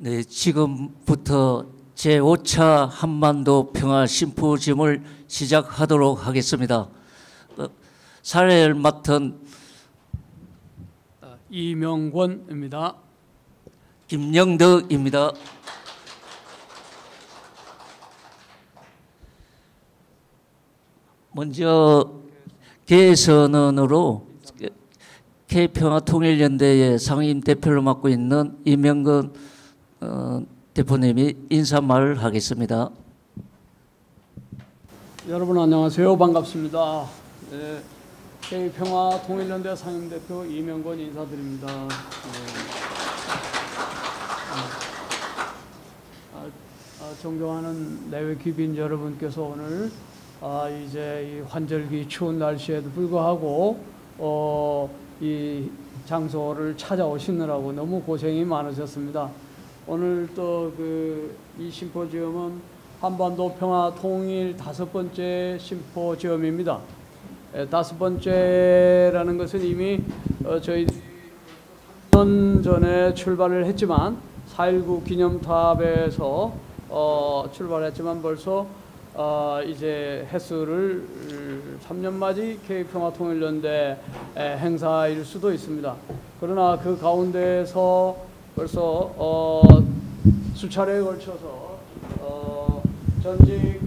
네, 지금부터 제5차 한반도 평화 심포지엄을 시작하도록 하겠습니다. 사례를 맡은 이명권입니다. 김영덕입니다. 먼저 개선언으로 K평화통일연대의 상임대표를 맡고 있는 이명건 대표님이 인사말을 하겠습니다. 여러분 안녕하세요. 반갑습니다. 네, K평화통일연대 상임대표 이명건 인사드립니다. 존경하는 내외 귀빈 여러분께서 오늘 이제 이 환절기 추운 날씨에도 불구하고 이 장소를 찾아오시느라고 너무 고생이 많으셨습니다. 오늘 또 이 심포지엄은 한반도 평화 통일 5번째 심포지엄입니다. 5번째라는 것은 이미 저희 3년 전에 출발을 했지만 4.19 기념탑에서 출발했지만 벌써 이제 횟수를 3년 맞이 K평화통일연대 행사일 수도 있습니다. 그러나 그 가운데서 벌써 수차례에 걸쳐서 전직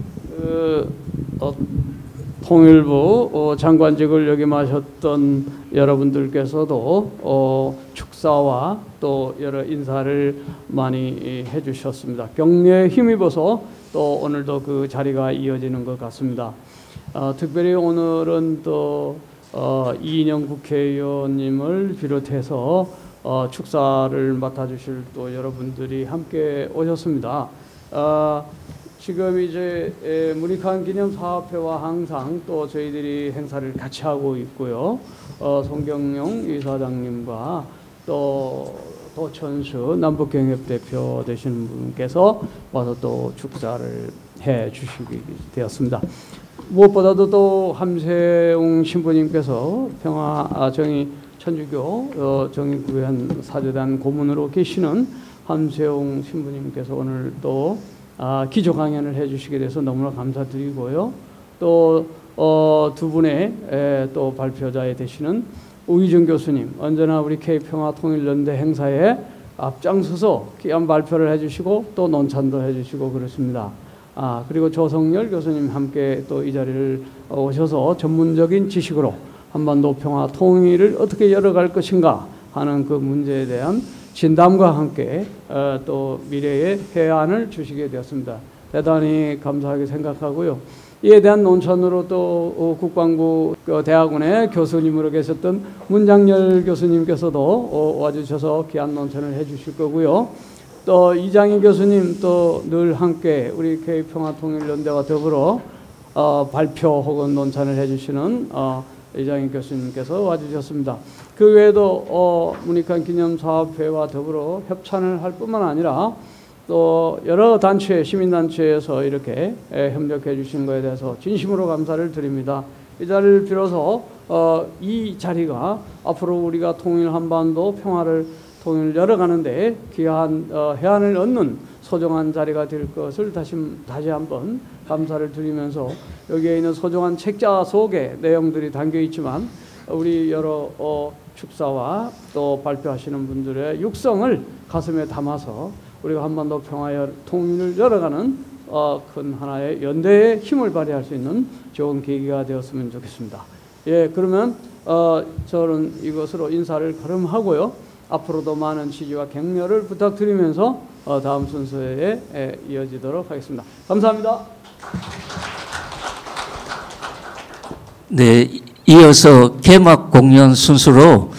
통일부 장관직을 역임하셨던 여러분들께서도 축사와 또 여러 인사를 많이 해주셨습니다. 격려에 힘입어서 또 오늘도 그 자리가 이어지는 것 같습니다. 특별히 오늘은 또 이인영 국회의원님을 비롯해서 축사를 맡아주실 또 여러분들이 함께 오셨습니다. 지금 이제 문익환 기념사업회와 항상 또 저희들이 행사를 같이 하고 있고요. 송경용 이사장님과 또 도천수 남북경협 대표 되시는 분께서 와서 또 축사를 해 주시게 되었습니다. 무엇보다도 또 함세웅 신부님께서 평화정의 천주교 정의구현 사제단 고문으로 계시는 함세웅 신부님께서 오늘 또 기조 강연을 해주시게 돼서 너무나 감사드리고요. 또 두 분의 또 발표자에 되시는 우희정 교수님, 언제나 우리 K평화통일연대 행사에 앞장서서 귀한 발표를 해주시고 또 논찬도 해주시고 그렇습니다. 그리고 조성열 교수님 함께 또 이 자리를 오셔서 전문적인 지식으로 한반도 평화 통일을 어떻게 열어갈 것인가 하는 그 문제에 대한 진담과 함께 또 미래의 해안을 주시게 되었습니다. 대단히 감사하게 생각하고요. 이에 대한 논천으로 또 국방부 대학원의 교수님으로 계셨던 문장열 교수님께서도 와주셔서 귀한 논천을 해주실 거고요. 또 이장희 교수님 또 늘 함께 우리 K평화통일연대와 더불어 발표 혹은 논찬을 해주시는 이장희 교수님께서 와주셨습니다. 그 외에도 문익환 기념사업회와 더불어 협찬을 할 뿐만 아니라 또 여러 단체, 시민단체에서 이렇게 협력해 주신 것에 대해서 진심으로 감사를 드립니다. 이 자리를 빌어서 이 자리가 앞으로 우리가 통일 한반도 평화를 통일 열어가는데 귀한 해안을 얻는 소중한 자리가 될 것을 다시 한번 감사를 드리면서 여기에 있는 소중한 책자 속에 내용들이 담겨 있지만 우리 여러 축사와 또 발표하시는 분들의 육성을 가슴에 담아서 우리가 한반도 평화 통일을 열어가는 큰 하나의 연대의 힘을 발휘할 수 있는 좋은 계기가 되었으면 좋겠습니다. 예, 그러면 저는 이것으로 인사를 거름하고요. 앞으로도 많은 지지와 격려를 부탁드리면서 다음 순서에 이어지도록 하겠습니다. 감사합니다. 네, 이어서 개막 공연 순서로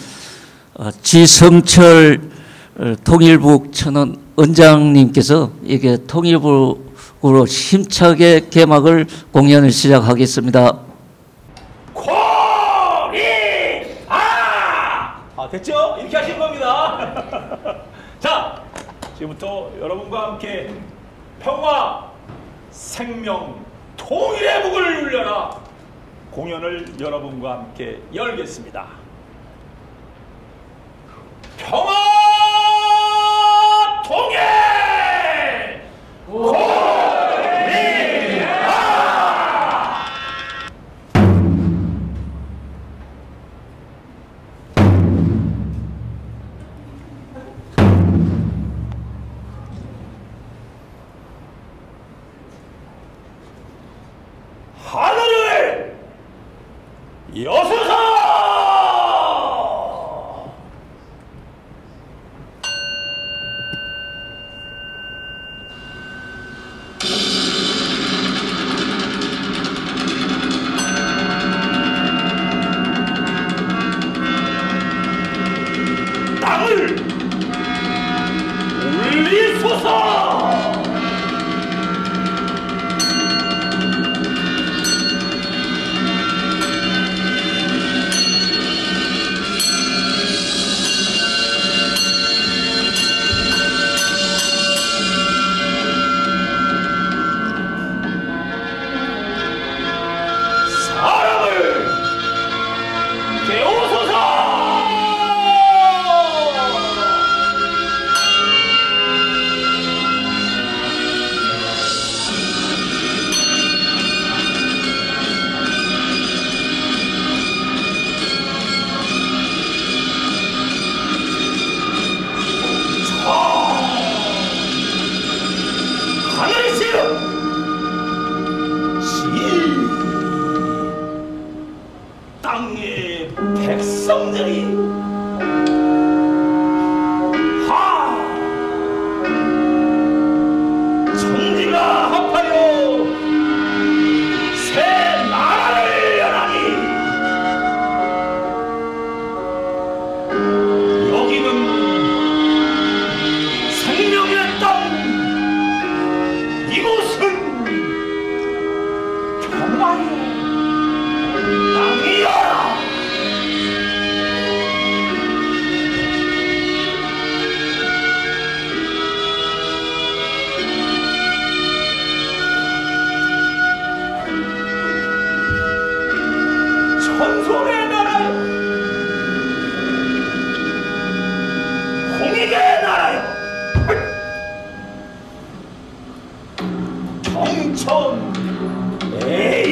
지성철 통일부 천원 원장님께서 이게 통일부로 힘차게 개막을 공연을 시작하겠습니다. 됐죠? 이렇게 하실 겁니다. 자, 지금부터 여러분과 함께 평화, 생명, 통일의 북을 울려라 공연을 여러분과 함께 열겠습니다. 평화 통일!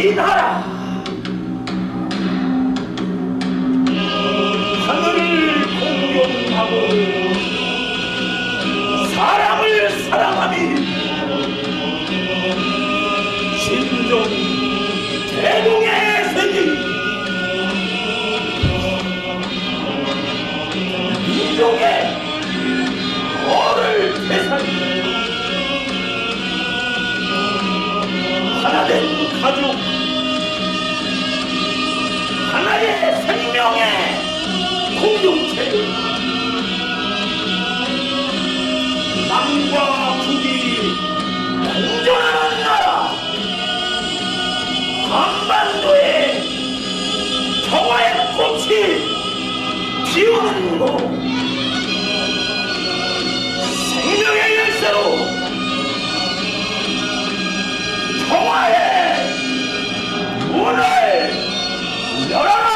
이 나라 하늘을 공경하고 사람을 사랑하니 진정 대동의 세계 민족의 어를 대상이 하나된 가족 하나의 생명의 공동체 남과 북이 공존하는 나라 한반도에 평화의 꽃이 피우는 곳 생명의 열쇠로 평화의 문을 열어라!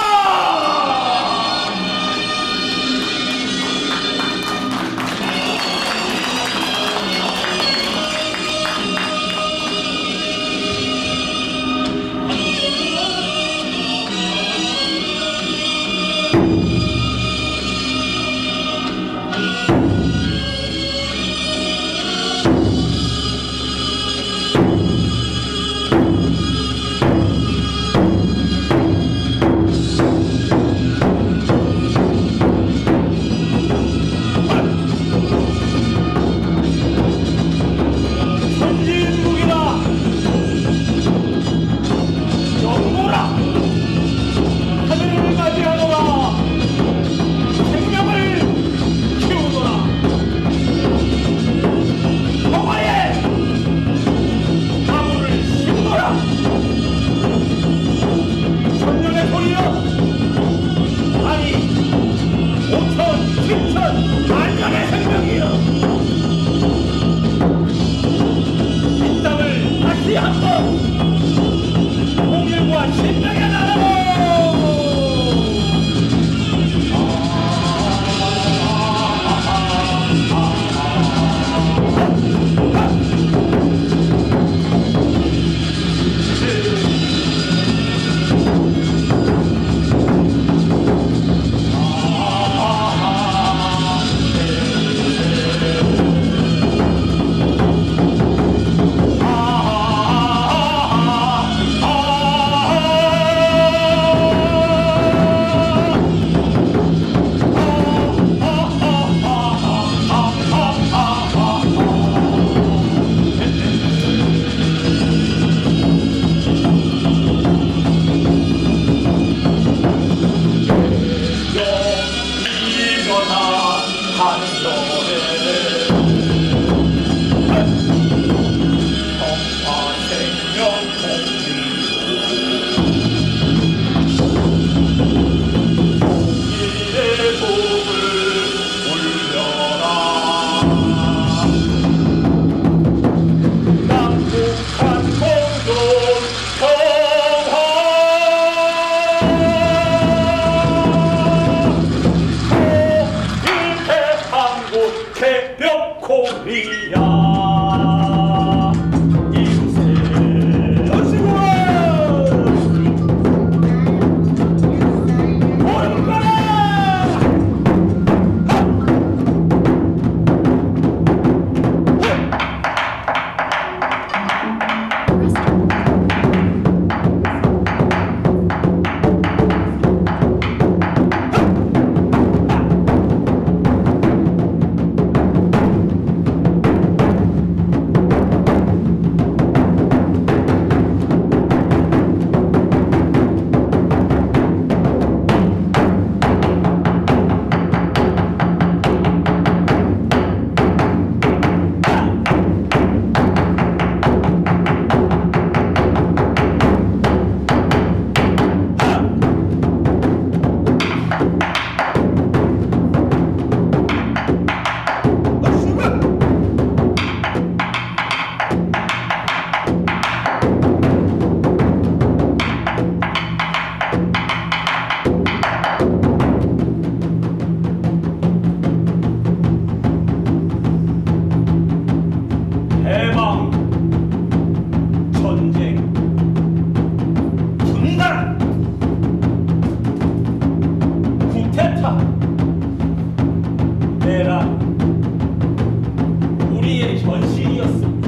현실이었습니다.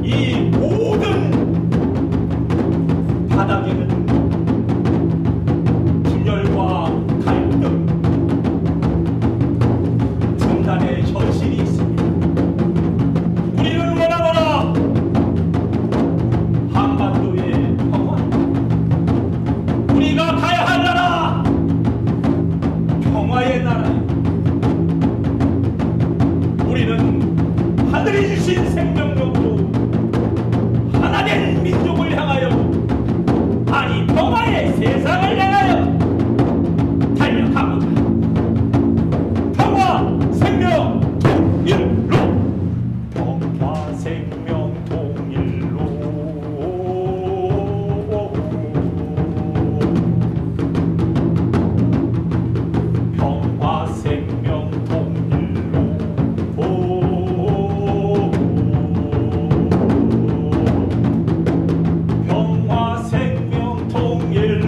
이 모든 바닥에는 분열과 갈등, 분단의 현실이 있습니다. 우리는 원하노라 한반도의 평화, 우리가 가야 할 나라 평화의 나라에 우리는 하늘이 주신 생명력으로 하나된 민족을 향하여, 아니 평화의 세상을 향하여 달려가보자. 평화 생명 통일로, 평화 생명 통일로. 평화 생명 통일로. 평화 생명 통일로.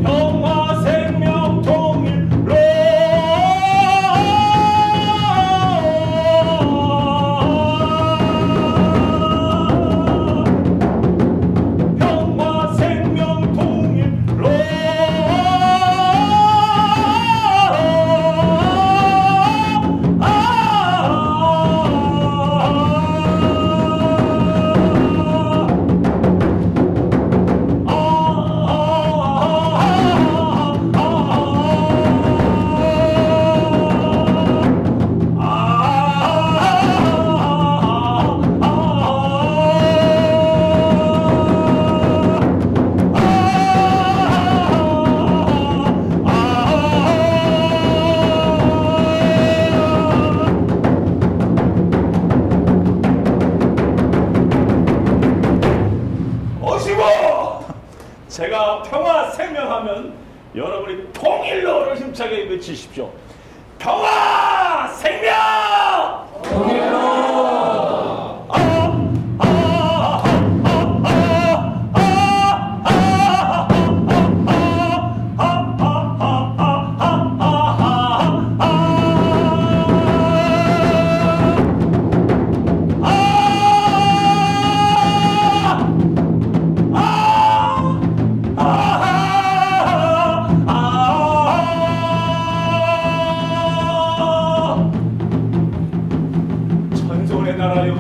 평화 생명 통일로. 평화 생명 통일로. 오시고, 제가 평화 생명하면 여러분이 통일로를 힘차게 외치십시오. 평화 생명! 천손의 나라요,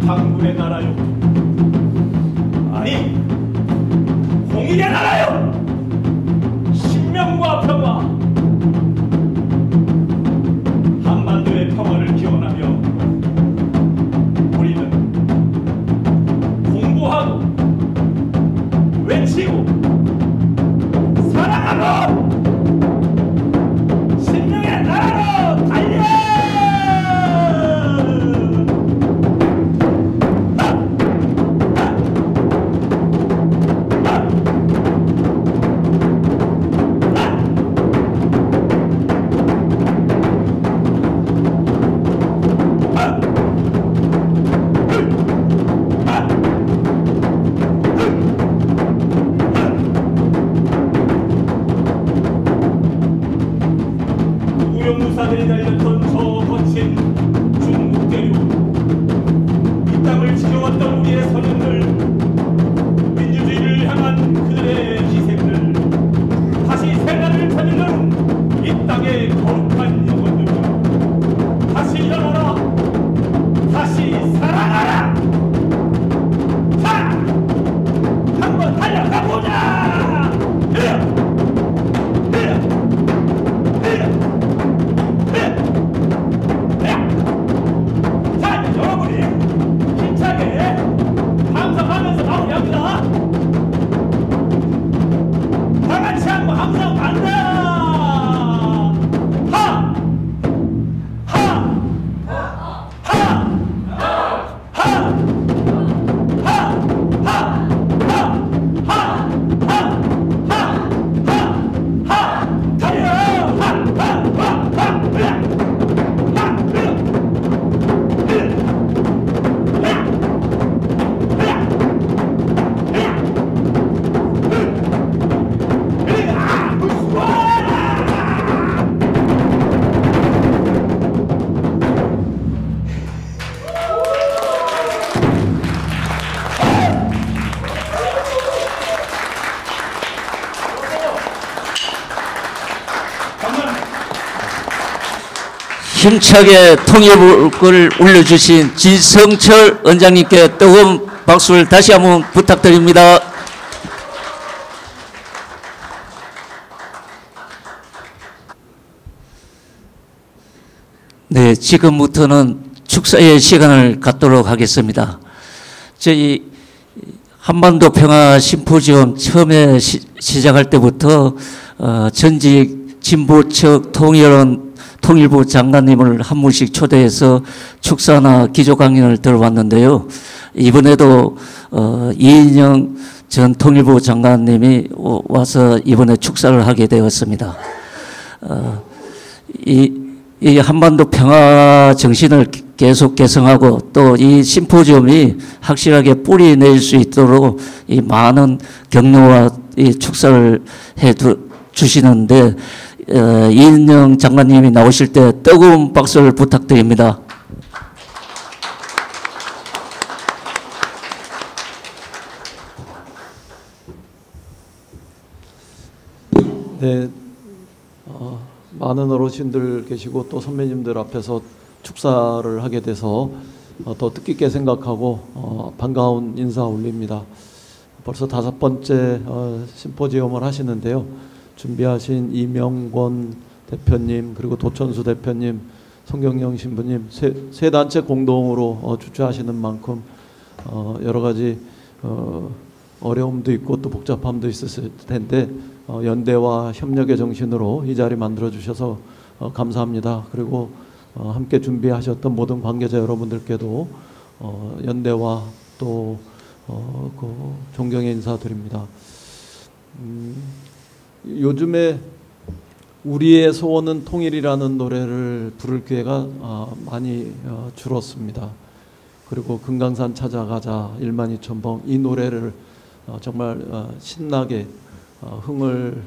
당군의 나라요, 아니 공익의 나라요, 신명과 평화, 한반도의 평화를 기원하며 우리는 공부하고 외치고 사랑하고 신명의 나라로 달려! 힘차게 통일부를 울려주신 지성철 원장님께 뜨거운 박수를 다시 한번 부탁드립니다. 네, 지금부터는 축사의 시간을 갖도록 하겠습니다. 저희 한반도 평화 심포지엄 처음에 시작할 때부터 전직 진보 측 통일부 장관님을 한 분씩 초대해서 축사나 기조 강연을 들어봤는데요. 이번에도 이인영 전 통일부 장관님이 와서 이번에 축사를 하게 되었습니다. 이 한반도 평화 정신을 계속 개성하고 또 이 심포지엄이 확실하게 뿌리 낼 수 있도록 이 많은 격려와 이 축사를 해 주시는데 이인영 장관님이 나오실 때 뜨거운 박수를 부탁드립니다. 네, 많은 어르신들 계시고 또 선배님들 앞에서 축사를 하게 돼서 더 뜻깊게 생각하고 반가운 인사 올립니다. 벌써 5번째 심포지엄을 하시는데요. 준비하신 이명권 대표님 그리고 도천수 대표님, 송경영 신부님 세 단체 공동으로 주최하시는 만큼 여러 가지 어려움도 있고 또 복잡함도 있었을 텐데 연대와 협력의 정신으로 이 자리 만들어 주셔서 감사합니다. 그리고 함께 준비하셨던 모든 관계자 여러분들께도 연대와 또 그 존경의 인사드립니다. 요즘에 우리의 소원은 통일이라는 노래를 부를 기회가 많이 줄었습니다. 그리고 금강산 찾아가자 1만2천번 이 노래를 정말 신나게 흥을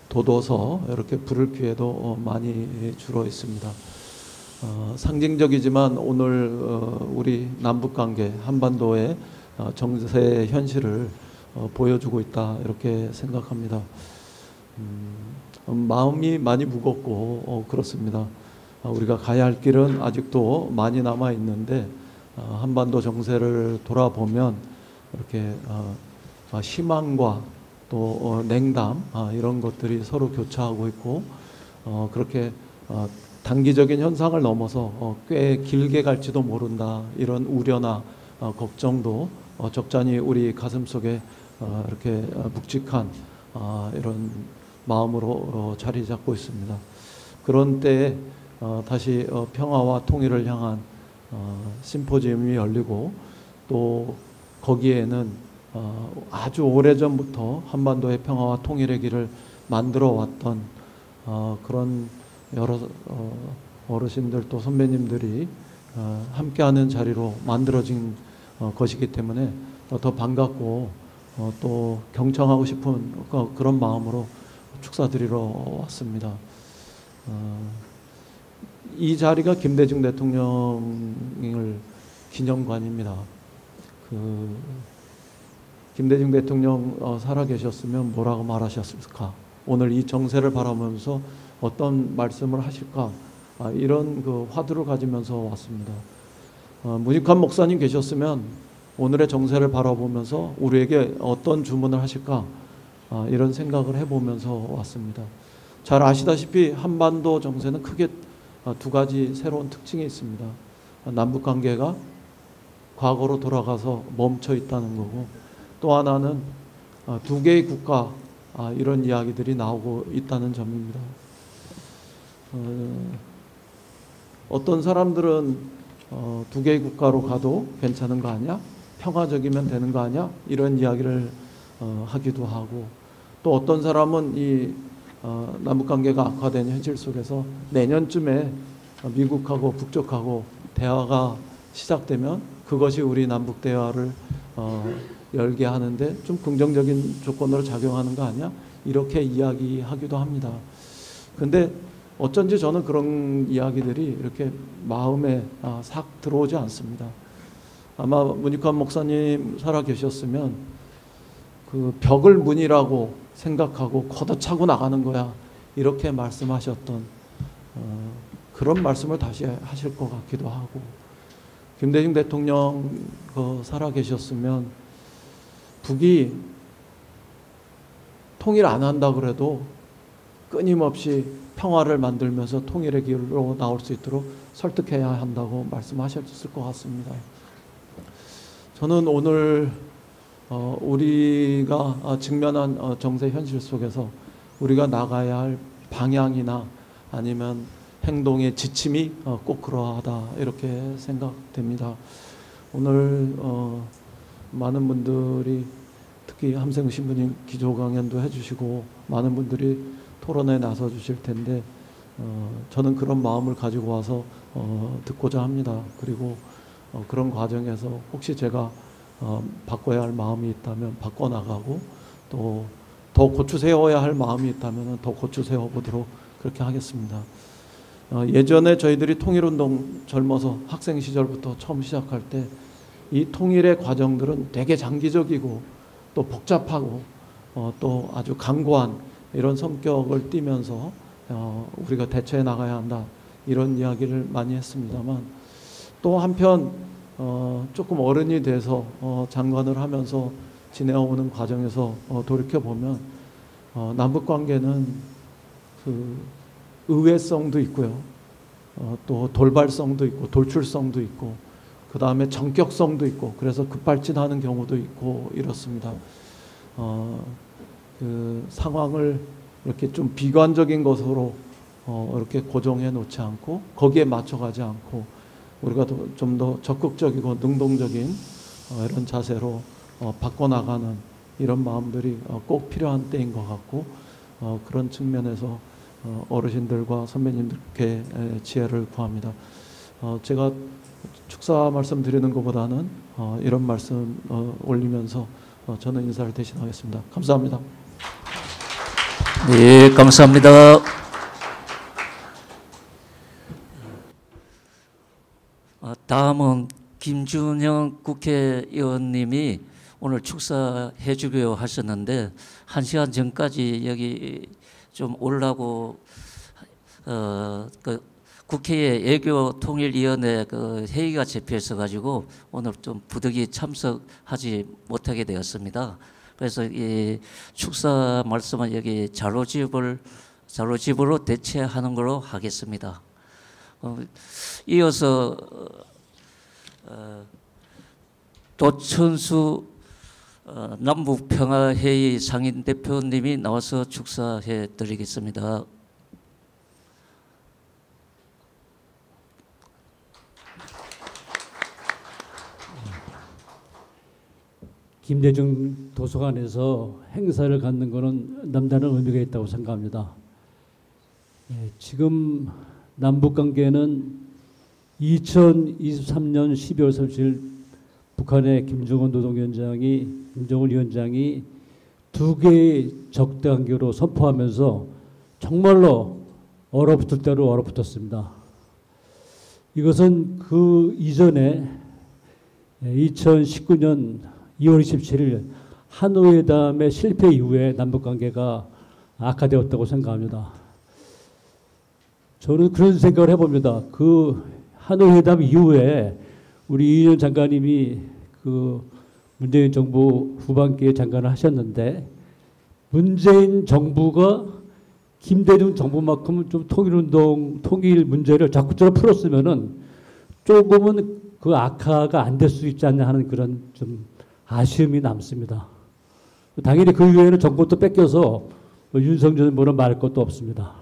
돋워서 이렇게 부를 기회도 많이 줄어 있습니다. 상징적이지만 오늘 우리 남북관계 한반도의 정세의 현실을 보여주고 있다 이렇게 생각합니다. 마음이 많이 무겁고 그렇습니다. 우리가 가야 할 길은 아직도 많이 남아 있는데 한반도 정세를 돌아보면 이렇게 희망과 또 냉담 이런 것들이 서로 교차하고 있고 그렇게 단기적인 현상을 넘어서 꽤 길게 갈지도 모른다 이런 우려나 걱정도 적잖이 우리 가슴속에 이렇게 묵직한 이런 마음으로 자리 잡고 있습니다. 그런 때에 다시 평화와 통일을 향한 심포지엄이 열리고 또 거기에는 아주 오래전부터 한반도의 평화와 통일의 길을 만들어 왔던 그런 여러 어르신들 또 선배님들이 함께하는 자리로 만들어진 것이기 때문에 더 반갑고 또 경청하고 싶은 그런 마음으로 축사드리러 왔습니다. 이 자리가 김대중 대통령을 기념관입니다. 김대중 대통령 살아계셨으면 뭐라고 말하셨을까? 오늘 이 정세를 바라보면서 어떤 말씀을 하실까? 이런 그 화두를 가지면서 왔습니다. 문익환 목사님 계셨으면 오늘의 정세를 바라보면서 우리에게 어떤 주문을 하실까? 이런 생각을 해보면서 왔습니다. 잘 아시다시피 한반도 정세는 크게 두 가지 새로운 특징이 있습니다. 남북관계가 과거로 돌아가서 멈춰 있다는 거고 또 하나는 두 개의 국가 이런 이야기들이 나오고 있다는 점입니다. 어떤 사람들은 두 개의 국가로 가도 괜찮은 거 아니야? 평화적이면 되는 거 아니야? 이런 이야기를 하기도 하고 또 어떤 사람은 이 남북관계가 악화된 현실 속에서 내년쯤에 미국하고 북쪽하고 대화가 시작되면 그것이 우리 남북 대화를 열게 하는데 좀 긍정적인 조건으로 작용하는 거 아니야? 이렇게 이야기하기도 합니다. 근데 어쩐지 저는 그런 이야기들이 이렇게 마음에 싹 들어오지 않습니다. 아마 문익환 목사님 살아 계셨으면 그 벽을 문이라고 생각하고 걷어차고 나가는 거야 이렇게 말씀하셨던 그런 말씀을 다시 하실 것 같기도 하고, 김대중 대통령 살아 계셨으면 북이 통일 안 한다 그래도 끊임없이 평화를 만들면서 통일의 길로 나올 수 있도록 설득해야 한다고 말씀하셨을 것 같습니다. 저는 오늘 우리가 직면한 정세 현실 속에서 우리가 나가야 할 방향이나 아니면 행동의 지침이 꼭 그러하다 이렇게 생각됩니다. 오늘 많은 분들이 특히 함생 신부님 기조 강연도 해주시고 많은 분들이 토론에 나서 주실 텐데 저는 그런 마음을 가지고 와서 듣고자 합니다. 그리고 그런 과정에서 혹시 제가 바꿔야 할 마음이 있다면 바꿔나가고 또 더 고추 세워야 할 마음이 있다면 더 고추 세워보도록 그렇게 하겠습니다. 예전에 저희들이 통일운동 젊어서 학생 시절부터 처음 시작할 때 이 통일의 과정들은 되게 장기적이고 또 복잡하고 또 아주 강고한 이런 성격을 띠면서 우리가 대처해 나가야 한다 이런 이야기를 많이 했습니다만, 또 한편 조금 어른이 돼서 장관을 하면서 지내오는 과정에서 돌이켜보면 남북관계는 그 의외성도 있고요, 또 돌발성도 있고 돌출성도 있고 그 다음에 전격성도 있고 그래서 급발진하는 경우도 있고 이렇습니다. 그 상황을 이렇게 좀 비관적인 것으로 이렇게 고정해 놓지 않고 거기에 맞춰가지 않고 우리가 좀 더 적극적이고 능동적인 이런 자세로 바꿔나가는 이런 마음들이 꼭 필요한 때인 것 같고, 그런 측면에서 어르신들과 선배님들께 지혜를 구합니다. 제가 축사 말씀 드리는 것보다는 이런 말씀 올리면서 저는 인사를 대신하겠습니다. 감사합니다. 네, 감사합니다. 다음은 김준영 국회의원님이 오늘 축사해 주기로 하셨는데 1시간 전까지 여기 좀 오려고 국회에 외교통일위원회 회의가 잡혀 있어 가지고 오늘 좀 부득이 참석하지 못하게 되었습니다. 그래서 이 축사 말씀은 여기 자료집으로 대체하는 걸로 하겠습니다. 이어서 도천수 남북평화회의 상임대표님이 나와서 축사해 드리겠습니다. 김대중 도서관에서 행사를 갖는 것은 남다른 의미가 있다고 생각합니다. 지금 남북관계는 2023년 12월 30일 북한의 김정은 위원장이 두 개의 적대 관계로 선포하면서 정말로 얼어붙을 대로 얼어붙었습니다. 이것은 그 이전에 2019년 2월 27일 하노이 회담의 실패 이후에 남북관계가 악화되었다고 생각합니다. 저는 그런 생각을 해봅니다. 그 하노이 회담 이후에 우리 이인영 장관님이 그 문재인 정부 후반기에 장관을 하셨는데, 문재인 정부가 김대중 정부만큼 좀 통일 문제를 자꾸처럼 풀었으면은 조금은 그 악화가 안 될 수 있지 않냐 하는 그런 좀 아쉬움이 남습니다. 당연히 그 이후에는 정권도 뺏겨서 윤석열 뭐는 말할 것도 없습니다.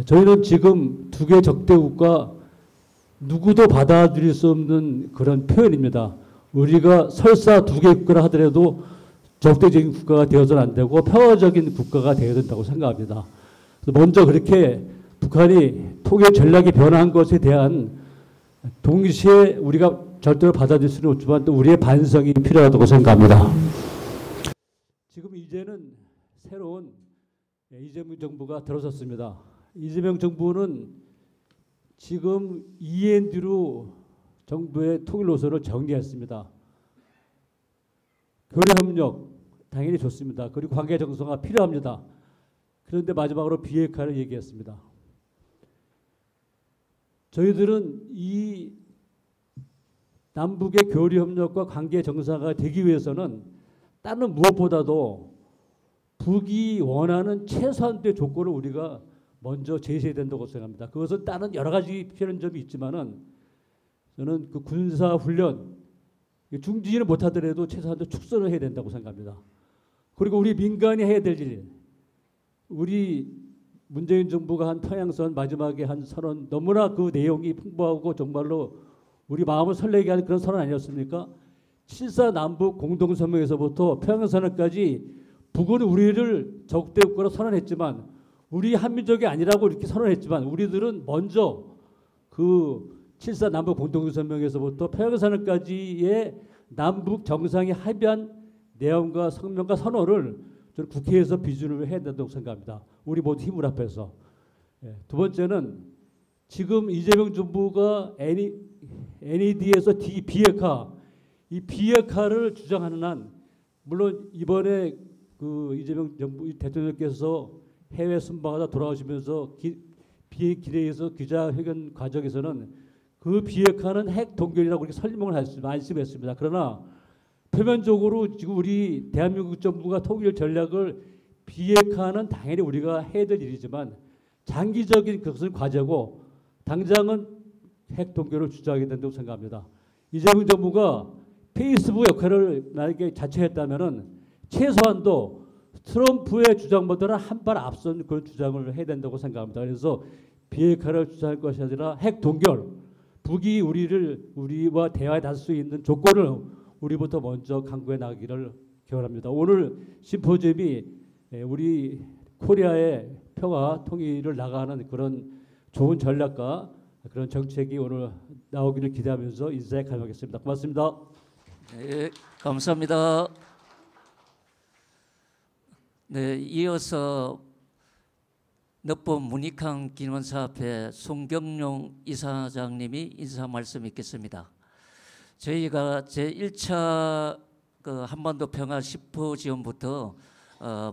저희는 지금 두 개 적대국가 누구도 받아들일 수 없는 그런 표현입니다. 우리가 설사 두 개 국가를 하더라도 적대적인 국가가 되어서는 안 되고 평화적인 국가가 되어야 된다고 생각합니다. 먼저 그렇게 북한이 통일 전략이 변한 것에 대한 동시에 우리가 절대로 받아들일 수는 없지만 또 우리의 반성이 필요하다고 생각합니다. 지금 이제는 새로운 이재명 정부가 들어섰습니다. 이재명 정부는 지금 END로 정부의 통일 노선을 정리했습니다. 교류협력 당연히 좋습니다. 그리고 관계 정상화 필요합니다. 그런데 마지막으로 비핵화를 얘기했습니다. 저희들은 이 남북의 교류 협력과 관계 정상화가 되기 위해서는 다른 무엇보다도 북이 원하는 최소한도의 조건을 우리가 먼저 제시해야 된다고 생각합니다. 그것은 다른 여러 가지 필요한 점이 있지만은 저는 그 군사 훈련 중지는 못하더라도 최소한도 축소를 해야 된다고 생각합니다. 그리고 우리 민간이 해야 될 일, 우리 문재인 정부가 한 평양선 마지막에 한 선언 너무나 그 내용이 풍부하고 정말로 우리 마음을 설레게 하는 그런 선언 아니었습니까? 7.4 남북 공동성명에서부터 평양선언까지 북은 우리를 적대국가로 선언했지만 우리 한민족이 아니라고 이렇게 선언했지만 우리들은 먼저 그 7.4 남북 공동성명에서부터 평양선언까지의 남북 정상이 합의한 내용과 성명과 선언을 저는 국회에서 비준을 해야 된다고 생각합니다. 우리 모두 힘을 합해서. 두 번째는 지금 이재명 정부가 NED에서 비핵화, 이 비핵화를 주장하는 한 물론 이번에 그 이재명 정부 대통령께서 해외 순방하다 돌아오시면서 비핵 기대에서 기자회견 과정에서는 그 비핵화는 핵 동결이라고 이렇게 설명을 말씀했습니다. 그러나 표면적으로 지금 우리 대한민국 정부가 통일 전략을 비핵화는 당연히 우리가 해야 될 일이지만 장기적인 그것은 과제고 당장은 핵 동결을 주장하게 된다고 생각합니다. 이재명 정부가 페이스북 역할을 나에게 자처했다면은 최소한도 트럼프의 주장보다는 한 발 앞선 그런 주장을 해야 된다고 생각합니다. 그래서 비핵화를 주장할 것이 아니라 핵 동결, 북이 우리와 대화에 나설 수 있는 조건을 우리부터 먼저 강구해 나가기를 기원합니다. 오늘 심포지엄이 우리 코리아의 평화 통일을 나가는 그런 좋은 전략과 그런 정책이 오늘 나오기를 기대하면서 인사에 감사하겠습니다. 고맙습니다. 네, 감사합니다. 네, 이어서 넉번 문익환 기념사업회 송경룡 이사장님이 인사 말씀 있겠습니다. 저희가 제1차 그 한반도 평화 심포지엄부터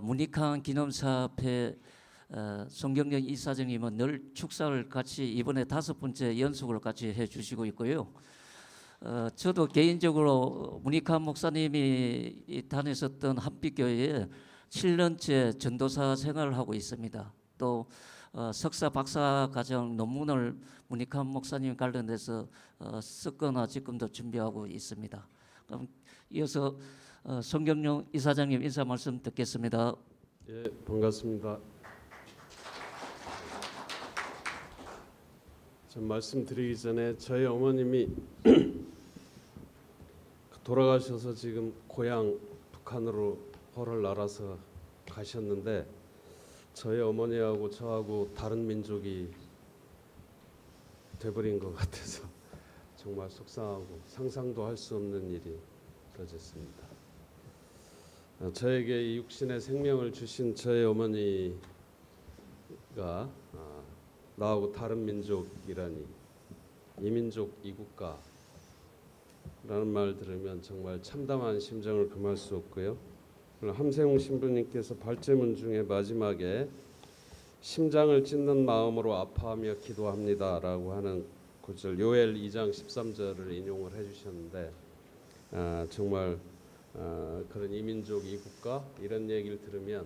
문익환 기념사업회 송경룡 이사장님은 늘 축사를 같이 이번에 5번째 연속으로 같이 해주시고 있고요. 저도 개인적으로 문익환 목사님이 다녔었던 한빛교회에 7년째 전도사 생활을 하고 있습니다. 또 석사 박사 과정 논문을 문익환 목사님 관련해서 썼거나 지금도 준비하고 있습니다. 그럼 이어서 송경룡 이사장님 인사 말씀 듣겠습니다. 예, 반갑습니다. 전 말씀드리기 전에 저희 어머님이 돌아가셔서 지금 고향 북한으로 허를 날아서 가셨는데 저희 어머니하고 저하고 다른 민족이 돼버린 것 같아서 정말 속상하고 상상도 할 수 없는 일이 벌어졌습니다. 저에게 이 육신의 생명을 주신 저희 어머니가 나하고 다른 민족이라니 이민족 이국가라는 말 들으면 정말 참담한 심정을 금할 수 없고요. 함세웅 신부님께서 발제문 중에 마지막에 심장을 찢는 마음으로 아파하며 기도합니다라고 하는 구절 요엘 2장 13절을 인용을 해주셨는데 정말 그런 이민족 이국가 이런 얘기를 들으면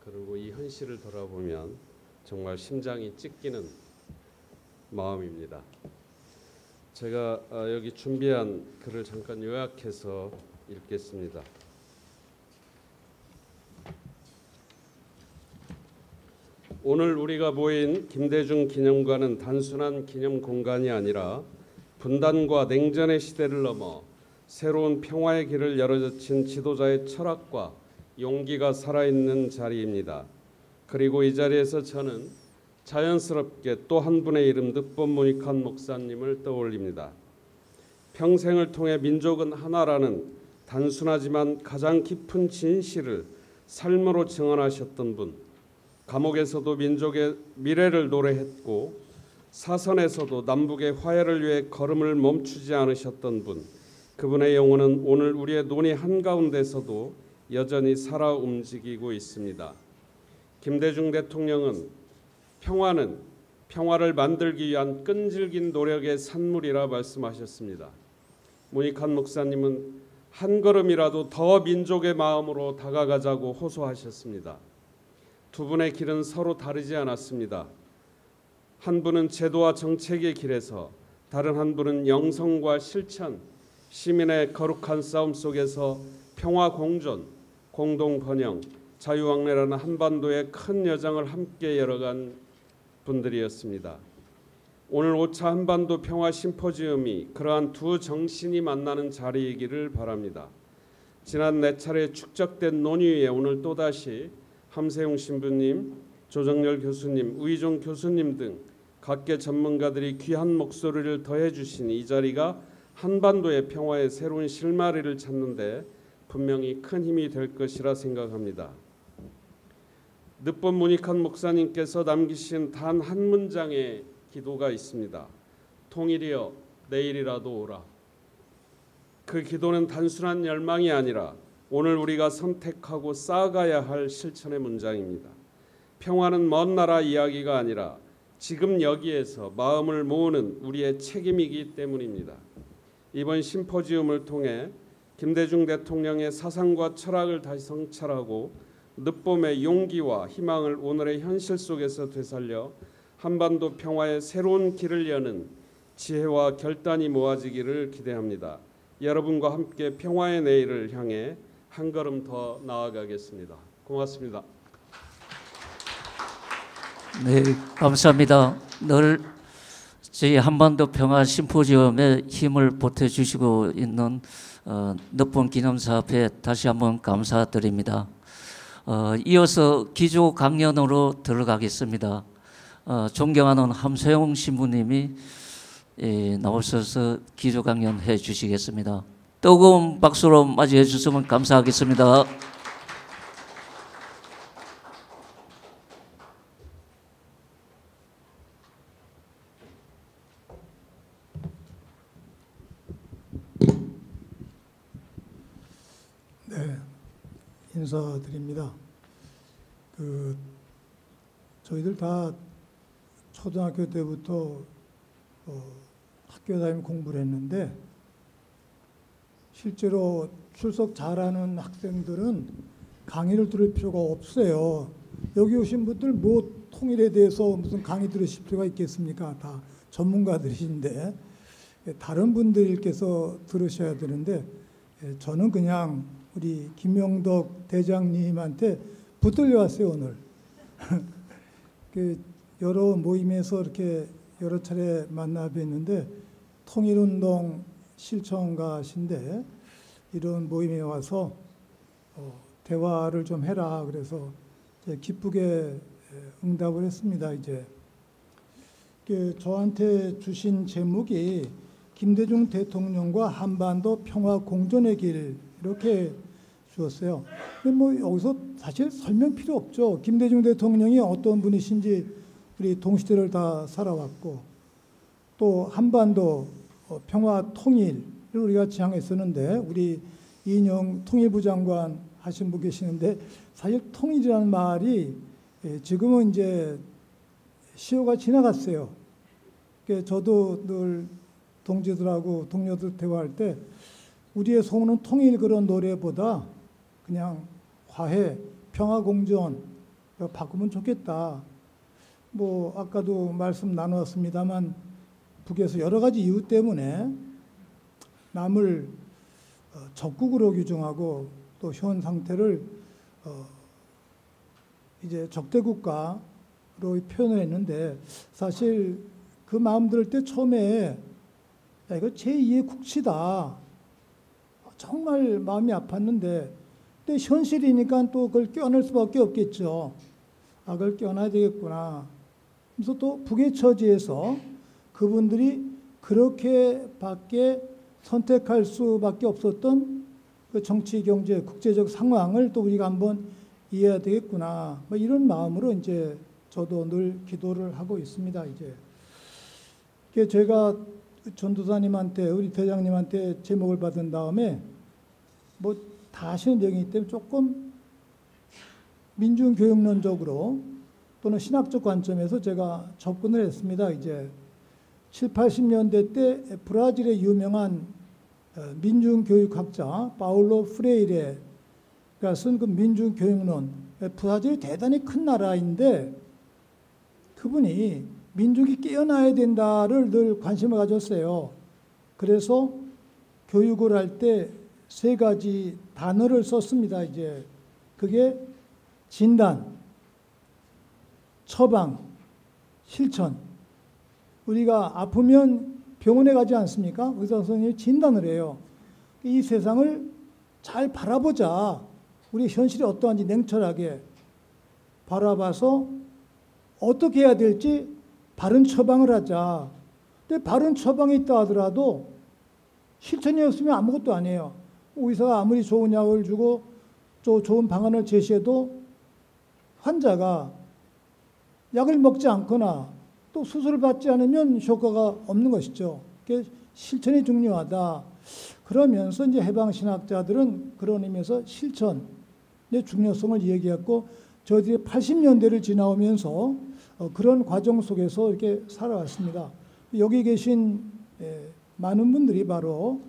그리고 이 현실을 돌아보면 정말 심장이 찢기는 마음입니다. 제가 여기 준비한 글을 잠깐 요약해서 읽겠습니다. 오늘 우리가 모인 김대중 기념관은 단순한 기념 공간이 아니라 분단과 냉전의 시대를 넘어 새로운 평화의 길을 열어젖힌 지도자의 철학과 용기가 살아있는 자리입니다. 그리고 이 자리에서 저는 자연스럽게 또 한 분의 이름 늑본 문익환 목사님을 떠올립니다. 평생을 통해 민족은 하나라는 단순하지만 가장 깊은 진실을 삶으로 증언하셨던 분, 감옥에서도 민족의 미래를 노래했고 사선에서도 남북의 화해를 위해 걸음을 멈추지 않으셨던 분, 그분의 영혼은 오늘 우리의 논의 한가운데서도 여전히 살아 움직이고 있습니다. 김대중 대통령은 평화는 평화를 만들기 위한 끈질긴 노력의 산물이라 말씀하셨습니다. 문익환 목사님은 한 걸음이라도 더 민족의 마음으로 다가가자고 호소하셨습니다. 두 분의 길은 서로 다르지 않았습니다. 한 분은 제도와 정책의 길에서, 다른 한 분은 영성과 실천, 시민의 거룩한 싸움 속에서 평화 공존, 공동 번영, 자유왕래라는 한반도의 큰 여정을 함께 열어간 분들이었습니다. 오늘 5차 한반도 평화 심포지엄이 그러한 두 정신이 만나는 자리이기를 바랍니다. 지난 4차례 축적된 논의에 오늘 또다시 함세용 신부님, 조정열 교수님, 우희종 교수님 등 각계 전문가들이 귀한 목소리를 더해 주신 이 자리가 한반도의 평화의 새로운 실마리를 찾는 데 분명히 큰 힘이 될 것이라 생각합니다. 늦본 문익환 목사님께서 남기신 단 한 문장의 기도가 있습니다. 통일이여 내일이라도 오라. 그 기도는 단순한 열망이 아니라 오늘 우리가 선택하고 쌓아가야 할 실천의 문장입니다. 평화는 먼 나라 이야기가 아니라 지금 여기에서 마음을 모으는 우리의 책임이기 때문입니다. 이번 심포지움을 통해 김대중 대통령의 사상과 철학을 다시 성찰하고 늦봄의 용기와 희망을 오늘의 현실 속에서 되살려 한반도 평화의 새로운 길을 여는 지혜와 결단이 모아지기를 기대합니다. 여러분과 함께 평화의 내일을 향해 한 걸음 더 나아가겠습니다. 고맙습니다. 네, 감사합니다. 늘 저희 한반도 평화 심포지엄에 힘을 보태주시고 있는 늦본 기념사업회 다시 한번 감사드립니다. 이어서 기조 강연으로 들어가겠습니다. 존경하는 함세용 신부님이 나오셔서 기조 강연해 주시겠습니다. 뜨거운 박수로 맞이해 주시면 감사하겠습니다. 네, 인사드립니다. 저희들 다 초등학교 때부터 학교 다니며 공부를 했는데 실제로 출석 잘하는 학생들은 강의를 들을 필요가 없어요. 여기 오신 분들 뭐 통일에 대해서 무슨 강의 들으실 필요가 있겠습니까? 다 전문가들이신데 다른 분들께서 들으셔야 되는데 저는 그냥 우리 김명덕 대장님한테 붙들려 왔어요 오늘. 여러 모임에서 이렇게 여러 차례 만나 뵀는데 통일운동 실천가신데 이런 모임에 와서 대화를 좀 해라 그래서 기쁘게 응답을 했습니다. 이제 저한테 주신 제목이 김대중 대통령과 한반도 평화 공존의 길 이렇게 주었어요. 근데 뭐 여기서 사실 설명 필요 없죠. 김대중 대통령이 어떤 분이신지 우리 동시대를 다 살아왔고 또 한반도 평화 통일을 우리가 지향했었는데 우리 이인영 통일부 장관 하신 분 계시는데 사실 통일이라는 말이 지금은 이제 시효가 지나갔어요. 저도 늘 동지들하고 동료들 대화할 때 우리의 소원은 통일 그런 노래보다 그냥 화해, 평화 공존 바꾸면 좋겠다. 뭐 아까도 말씀 나누었습니다만 북에서 여러 가지 이유 때문에 남을 적국으로 규정하고 또 현 상태를 이제 적대국가로 표현을 했는데 사실 그 마음 들을 때 처음에 야, 이거 제2의 국치다. 정말 마음이 아팠는데 근데 현실이니까 또 그걸 껴낼 수밖에 없겠죠. 아, 그걸 껴놔야 되겠구나. 그래서 또 북의 처지에서 그분들이 그렇게밖에 선택할 수밖에 없었던 그 정치, 경제, 국제적 상황을 또 우리가 한번 이해해야 되겠구나. 뭐 이런 마음으로 이제 저도 늘 기도를 하고 있습니다. 이제 제가 전도사님한테 우리 대장님한테 제목을 받은 다음에 뭐 다 하시는 내용이기 때문에 조금 민중교육론적으로 또는 신학적 관점에서 제가 접근을 했습니다. 이제 7, 80년대 때 브라질의 유명한 민중교육학자 파울로 프레이레가 쓴 그 민중교육론, 브라질이 대단히 큰 나라인데 그분이 민족이 깨어나야 된다를 늘 관심을 가졌어요. 그래서 교육을 할 때 3가지 단어를 썼습니다. 이제 그게 진단, 처방, 실천. 우리가 아프면 병원에 가지 않습니까? 의사 선생님이 진단을 해요. 이 세상을 잘 바라보자. 우리 현실이 어떠한지 냉철하게 바라봐서 어떻게 해야 될지 바른 처방을 하자. 근데 바른 처방이 있다 하더라도 실천이 없으면 아무것도 아니에요. 의사가 아무리 좋은 약을 주고 또 좋은 방안을 제시해도 환자가 약을 먹지 않거나 또 수술을 받지 않으면 효과가 없는 것이죠. 실천이 중요하다. 그러면서 이제 해방신학자들은 그런 의미에서 실천의 중요성을 얘기했고, 저희들이 80년대를 지나오면서 그런 과정 속에서 이렇게 살아왔습니다. 여기 계신 많은 분들이 바로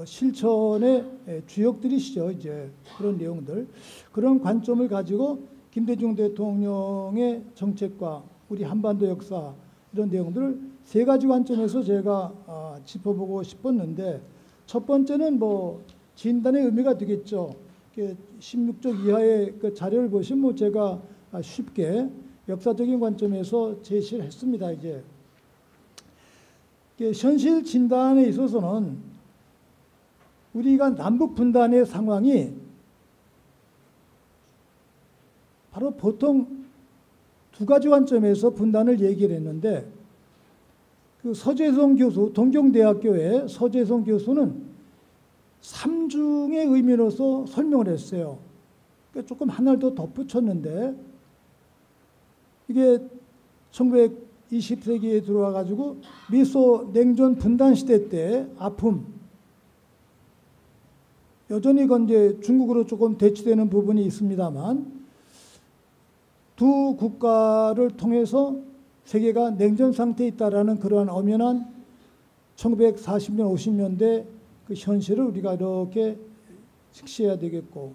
실천의 주역들이시죠. 이제 그런 내용들, 그런 관점을 가지고 김대중 대통령의 정책과 우리 한반도 역사 이런 내용들을 3가지 관점에서 제가 짚어보고 싶었는데, 첫 번째는 뭐 진단의 의미가 되겠죠. 16쪽 이하의 그 자료를 보시면 제가 쉽게 역사적인 관점에서 제시를 했습니다. 이제 현실 진단에 있어서는 우리가 남북 분단의 상황이 바로 보통 2가지 관점에서 분단을 얘기를 했는데, 그 서재성 교수, 동경대학교의 서재성 교수는 3중의 의미로서 설명을 했어요. 그러니까 조금 하나를 더 덧붙였는데, 이게 1920세기에 들어와 가지고 미소 냉전 분단 시대 때 아픔, 여전히 그 이제 중국으로 조금 대치되는 부분이 있습니다만, 두 국가를 통해서 세계가 냉전 상태에 있다라는 그러한 엄연한 1940년, 50년대 그 현실을 우리가 이렇게 직시해야 되겠고,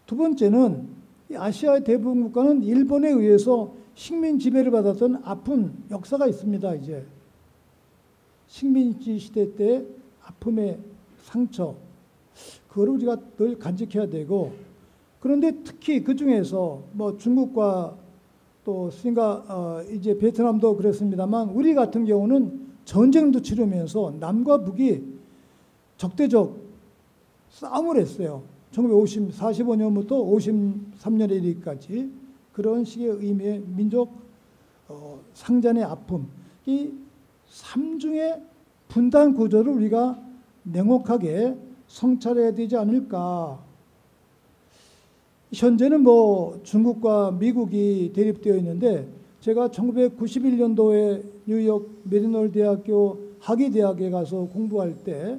두 번째는 이 아시아의 대부분 국가는 일본에 의해서 식민 지배를 받았던 아픈 역사가 있습니다. 이제 식민지 시대 때 아픔의 상처, 그거를 우리가 늘 간직해야 되고, 그런데 특히 그 중에서 뭐 중국과 또 이제 베트남도 그랬습니다만, 우리 같은 경우는 전쟁도 치르면서 남과 북이 적대적 싸움을 했어요. 1945년부터 53년에 이르기까지 그런 식의 의미의 민족 상잔의 아픔, 이 3중의 분단 구조를 우리가 냉혹하게 성찰해야 되지 않을까. 현재는 뭐 중국과 미국이 대립되어 있는데, 제가 1991년도에 뉴욕 메리놀 대학교 학위대학에 가서 공부할 때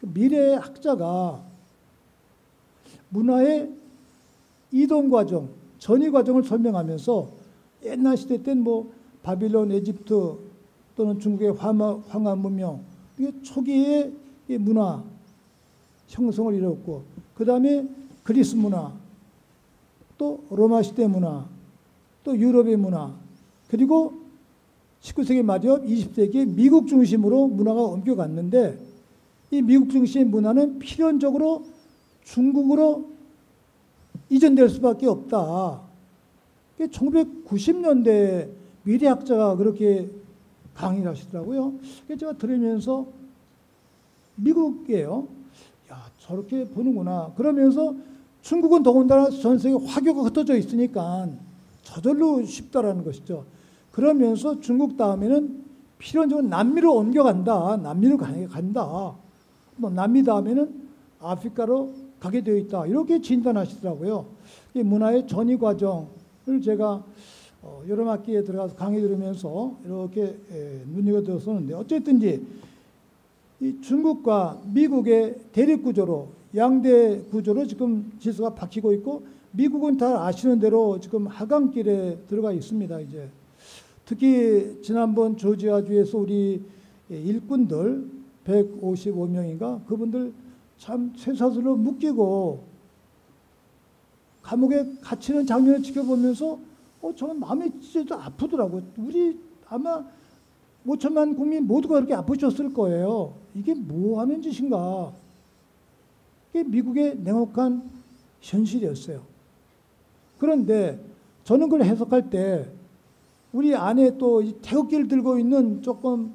미래의 학자가 문화의 이동 과정, 전이 과정을 설명하면서 옛날 시대 때는 뭐 바빌론, 에집트 또는 중국의 황하 문명, 이게 초기의 문화 형성을 이뤘고, 그 다음에 그리스 문화, 또 로마 시대 문화, 또 유럽의 문화, 그리고 19세기 말이요 20세기 미국 중심으로 문화가 옮겨갔는데, 이 미국 중심의 문화는 필연적으로 중국으로 이전될 수밖에 없다. 1990년대 미래학자가 그렇게 강의를 하시더라고요. 제가 들으면서 미국이에요. 야, 저렇게 보는구나. 그러면서 중국은 더군다나 전 세계 화교가 흩어져 있으니까 저절로 쉽다라는 것이죠. 그러면서 중국 다음에는 필연적으로 남미로 옮겨간다. 남미로 간다. 뭐 남미 다음에는 아프리카로 가게 되어 있다. 이렇게 진단하시더라고요. 이 문화의 전이 과정을 제가 여러 학기에 들어가서 강의 들으면서 이렇게 눈여겨들었었는데, 어쨌든지 이 중국과 미국의 대립 구조로, 양대 구조로 지금 질서가 바뀌고 있고, 미국은 다 아시는 대로 지금 하강길에 들어가 있습니다. 이제 특히 지난번 조지아주에서 우리 일꾼들 155명인가 그분들 참 쇠사슬로 묶이고 감옥에 갇히는 장면을 지켜보면서 저는 마음이 진짜 아프더라고요. 우리 아마 5천만 국민 모두가 그렇게 아프셨을 거예요. 이게 뭐 하는 짓인가. 이게 미국의 냉혹한 현실이었어요. 그런데 저는 그걸 해석할 때 우리 안에 또 태극기를 들고 있는 조금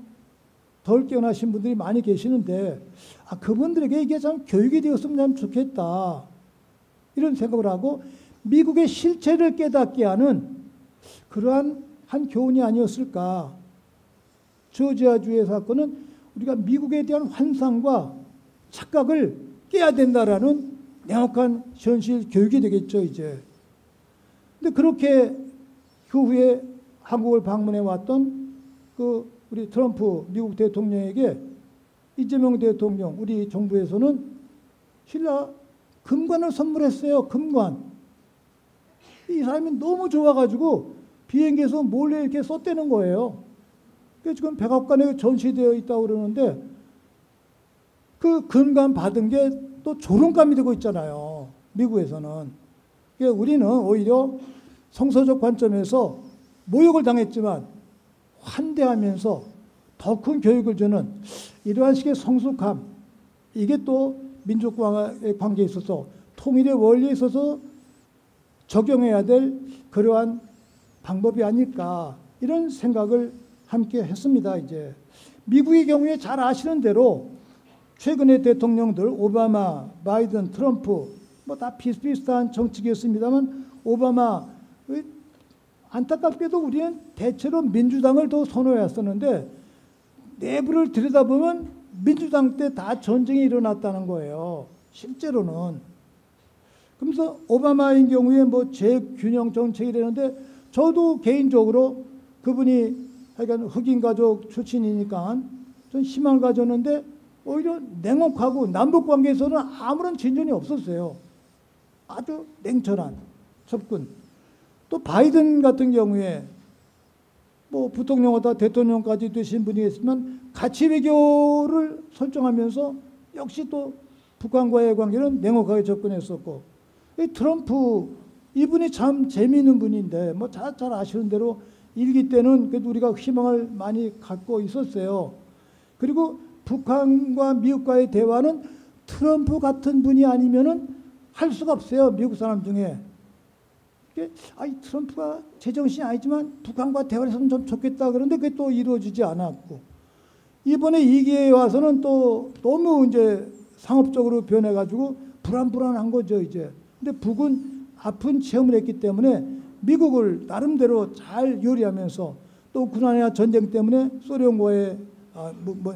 덜 깨어나신 분들이 많이 계시는데 그분들에게 이게 참 교육이 되었으면 참 좋겠다. 이런 생각을 하고 미국의 실체를 깨닫게 하는 그러한 한 교훈이 아니었을까. 조지아주의 사건은 우리가 미국에 대한 환상과 착각을 깨야 된다라는 명확한 현실 교육이 되겠죠, 이제. 근데 그렇게 그 후에 한국을 방문해 왔던 그 우리 트럼프 미국 대통령에게 이재명 대통령, 우리 정부에서는 신라 금관을 선물했어요, 금관. 이 사람이 너무 좋아가지고 비행기에서 몰래 이렇게 썼다는 거예요. 그래서 지금 백악관에 전시되어 있다고 그러는데 그 금관 받은 게 또 조롱감이 되고 있잖아요. 미국에서는. 그러니까 우리는 오히려 성서적 관점에서 모욕을 당했지만 환대하면서 더 큰 교육을 주는 이러한 식의 성숙함, 이게 또 민족과의 관계에 있어서 통일의 원리에 있어서 적용해야 될 그러한 방법이 아닐까, 이런 생각을 함께 했습니다. 이제 미국의 경우에 잘 아시는 대로 최근의 대통령들 오바마, 바이든, 트럼프 뭐 다 비슷비슷한 정치계였습니다만 오바마, 안타깝게도 우리는 대체로 민주당을 더 선호했었는데 내부를 들여다보면 민주당 때 다 전쟁이 일어났다는 거예요. 실제로는. 그러면서 오바마인 경우에 뭐 재균형 정책이라는데 저도 개인적으로 그분이 하여간 흑인 가족 출신이니까 좀 희망을 가졌는데 오히려 냉혹하고 남북 관계에서는 아무런 진전이 없었어요. 아주 냉철한 접근. 또 바이든 같은 경우에 뭐 부통령하다 대통령까지 되신 분이겠지만 가치 외교를 설정하면서 역시 또 북한과의 관계는 냉혹하게 접근했었고, 이 트럼프 이분이 참 재미있는 분인데 뭐 잘 아시는 대로 일기 때는 그래도 우리가 희망을 많이 갖고 있었어요. 그리고 북한과 미국과의 대화는 트럼프 같은 분이 아니면은 할 수가 없어요. 미국 사람 중에. 이 트럼프가 제정신이 아니지만 북한과 대화를 했으면 좀 좋겠다. 그런데 그게 또 이루어지지 않았고, 이번에 이 기회에 와서는 또 너무 이제 상업적으로 변해가지고 불안한 거죠, 이제. 근데 북은 아픈 체험을 했기 때문에 미국을 나름대로 잘 요리하면서 또 우크라이나 전쟁 때문에 소련과의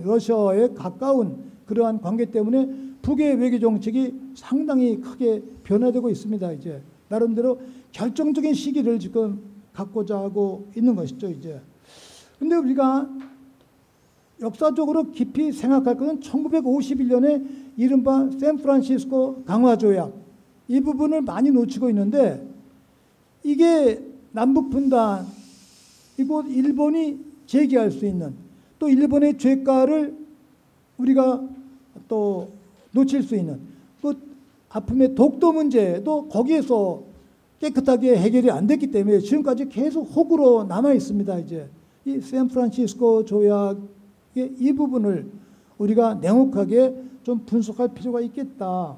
러시아와의 가까운 그러한 관계 때문에 북의 외교 정책이 상당히 크게 변화되고 있습니다. 이제 나름대로 결정적인 시기를 지금 갖고자 하고 있는 것이죠. 이제. 근데 우리가 역사적으로 깊이 생각할 것은 1951년에 이른바 샌프란시스코 강화조약, 이 부분을 많이 놓치고 있는데 이게 남북분단, 이곳 일본이 제기할 수 있는 또 일본의 죄가를 우리가 또 놓칠 수 있는 또 아픔의 독도 문제도 거기에서 깨끗하게 해결이 안 됐기 때문에 지금까지 계속 혹으로 남아 있습니다. 이제 이 샌프란시스코 조약의 이 부분을 우리가 냉혹하게 좀 분석할 필요가 있겠다.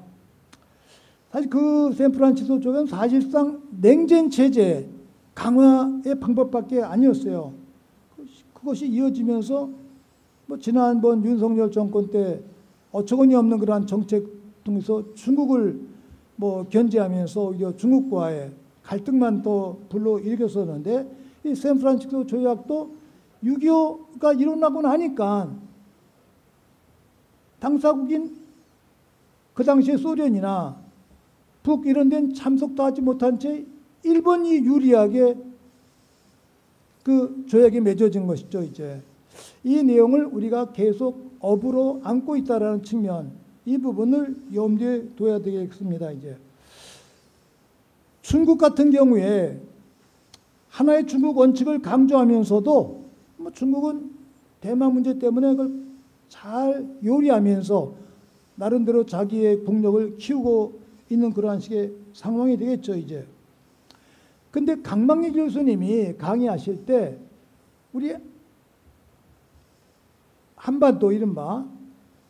사실 그 샌프란시스코 조약은 사실상 냉전 체제 강화의 방법밖에 아니었어요. 그것이 이어지면서 뭐 지난번 윤석열 정권 때 어처구니 없는 그러한 정책 통해서 중국을 뭐 견제하면서 오히려 중국과의 갈등만 또 불러일으켰었는데 이 샌프란시스코 조약도 6.25가 일어나고 나니까 당사국인 그 당시에 소련이나 북 이런 데는 참석도 하지 못한 채 일본이 유리하게 그 조약이 맺어진 것이죠. 이제 이 내용을 우리가 계속 업으로 안고 있다라는 측면, 이 부분을 염두에 둬야 되겠습니다. 이제 중국 같은 경우에 하나의 중국 원칙을 강조하면서도 뭐 중국은 대만 문제 때문에 그걸 잘 요리하면서 나름대로 자기의 국력을 키우고 있는 그러한 식의 상황이 되겠죠, 이제. 근데 강만길 교수님이 강의하실 때 우리 한반도, 이른바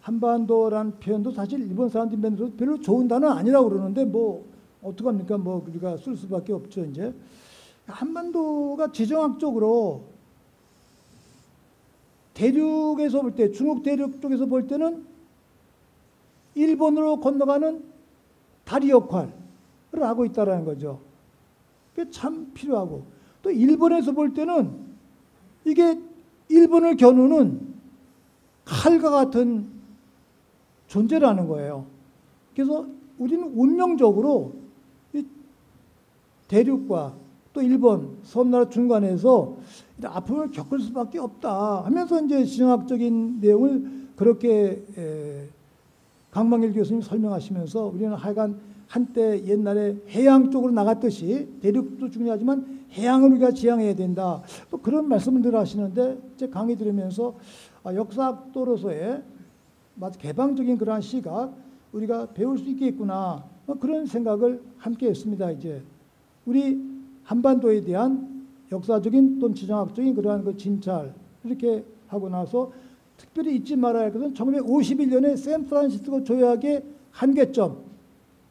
한반도라는 표현도 사실 일본 사람들이 별로 좋은 단어는 아니라고 그러는데 뭐 어떡합니까? 뭐 우리가 쓸 수밖에 없죠, 이제. 한반도가 지정학적으로 대륙에서 볼 때, 중국 대륙 쪽에서 볼 때는 일본으로 건너가는 다리 역할을 하고 있다는 거죠. 그게 참 필요하고, 또 일본에서 볼 때는 이게 일본을 겨누는 칼과 같은 존재라는 거예요. 그래서 우리는 운명적으로 이 대륙과 또 일본, 섬나라 중간에서 아픔을 겪을 수밖에 없다 하면서 이제 지정학적인 내용을 그렇게 강만길 교수님 설명하시면서 우리는 하여간 한때 옛날에 해양 쪽으로 나갔듯이 대륙도 중요하지만 해양을 우리가 지향해야 된다. 또 그런 말씀을 늘 하시는데 제 강의 들으면서 역사학도로서의 마치 개방적인 그러한 시각 우리가 배울 수 있겠구나. 그런 생각을 함께 했습니다. 이제 우리 한반도에 대한 역사적인 또는 지정학적인 그러한 그 진찰 이렇게 하고 나서 특별히 잊지 말아야 할 것은 1951년에 샌프란시스코 조약의 한계점,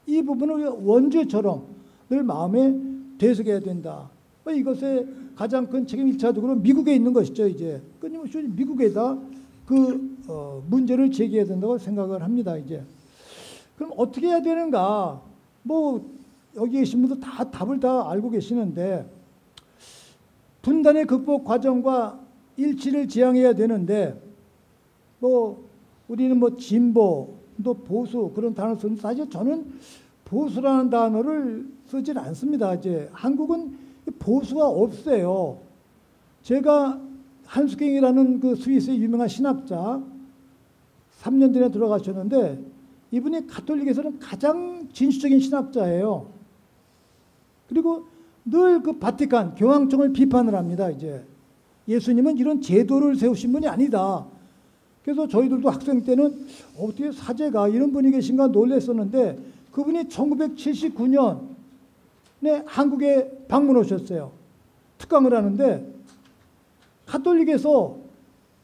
이 부분을 우리가 원죄처럼 늘 마음에 되새겨야 된다. 이것에 가장 큰 책임 1차적으로 미국에 있는 것이죠. 이제 끊임없이 미국에다 그 문제를 제기해야 된다고 생각을 합니다. 이제 그럼 어떻게 해야 되는가? 뭐 여기 계신 분들 다 답을 다 알고 계시는데, 분단의 극복 과정과 일치를 지향해야 되는데, 뭐 우리는 뭐 진보 또 보수 그런 단어를 쓰는데 사실 저는 보수라는 단어를 쓰질 않습니다. 이제 한국은 보수가 없어요. 제가 한수경이라는 그 스위스의 유명한 신학자 3년 전에 들어가셨는데 이분이 가톨릭에서는 가장 진취적인 신학자예요. 그리고 늘 그 바티칸 교황청을 비판을 합니다. 이제 예수님은 이런 제도를 세우신 분이 아니다. 그래서 저희들도 학생 때는 어떻게 사제가 이런 분이 계신가 놀랐었는데 그분이 1979년에 한국에 방문하셨어요. 특강을 하는데 가톨릭에서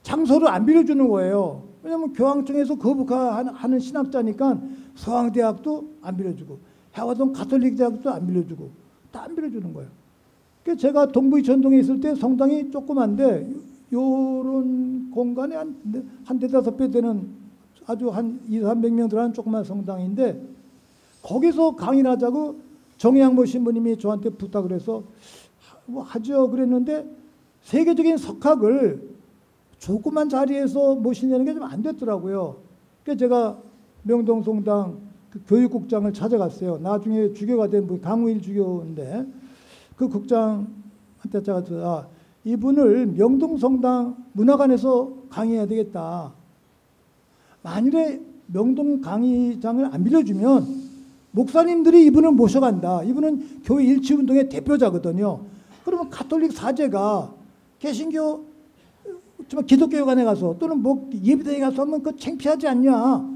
장소를 안 빌려주는 거예요. 왜냐하면 교황청에서 거부하는 신학자니까 서강대학도 안 빌려주고 해화동 가톨릭 대학도 안 빌려주고 다 안 빌려주는 거예요. 그래서 제가 동부이 전동에 있을 때 성당이 조그만데 요런 공간에 한 대다섯 배 되는 아주 한 200~300명 들어가는 조그만 성당인데 거기서 강의를 하자고 정양모 신부님이 저한테 부탁을 해서 뭐 하죠 그랬는데 세계적인 석학을 조그만 자리에서 모시는 게 좀 안 됐더라고요. 그래서 제가 명동성당 그 교육국장을 찾아갔어요. 나중에 주교가 된 분, 강우일 주교인데 그 국장한테 제가 이분을 명동성당 문화관에서 강의해야 되겠다. 만일에 명동 강의장을 안 빌려주면 목사님들이 이분을 모셔간다. 이분은 교회 일치운동의 대표자거든요. 그러면 가톨릭 사제가 개신교 기독교회관에 가서 또는 뭐 예비대에 가서 하면 그 창피하지 않냐.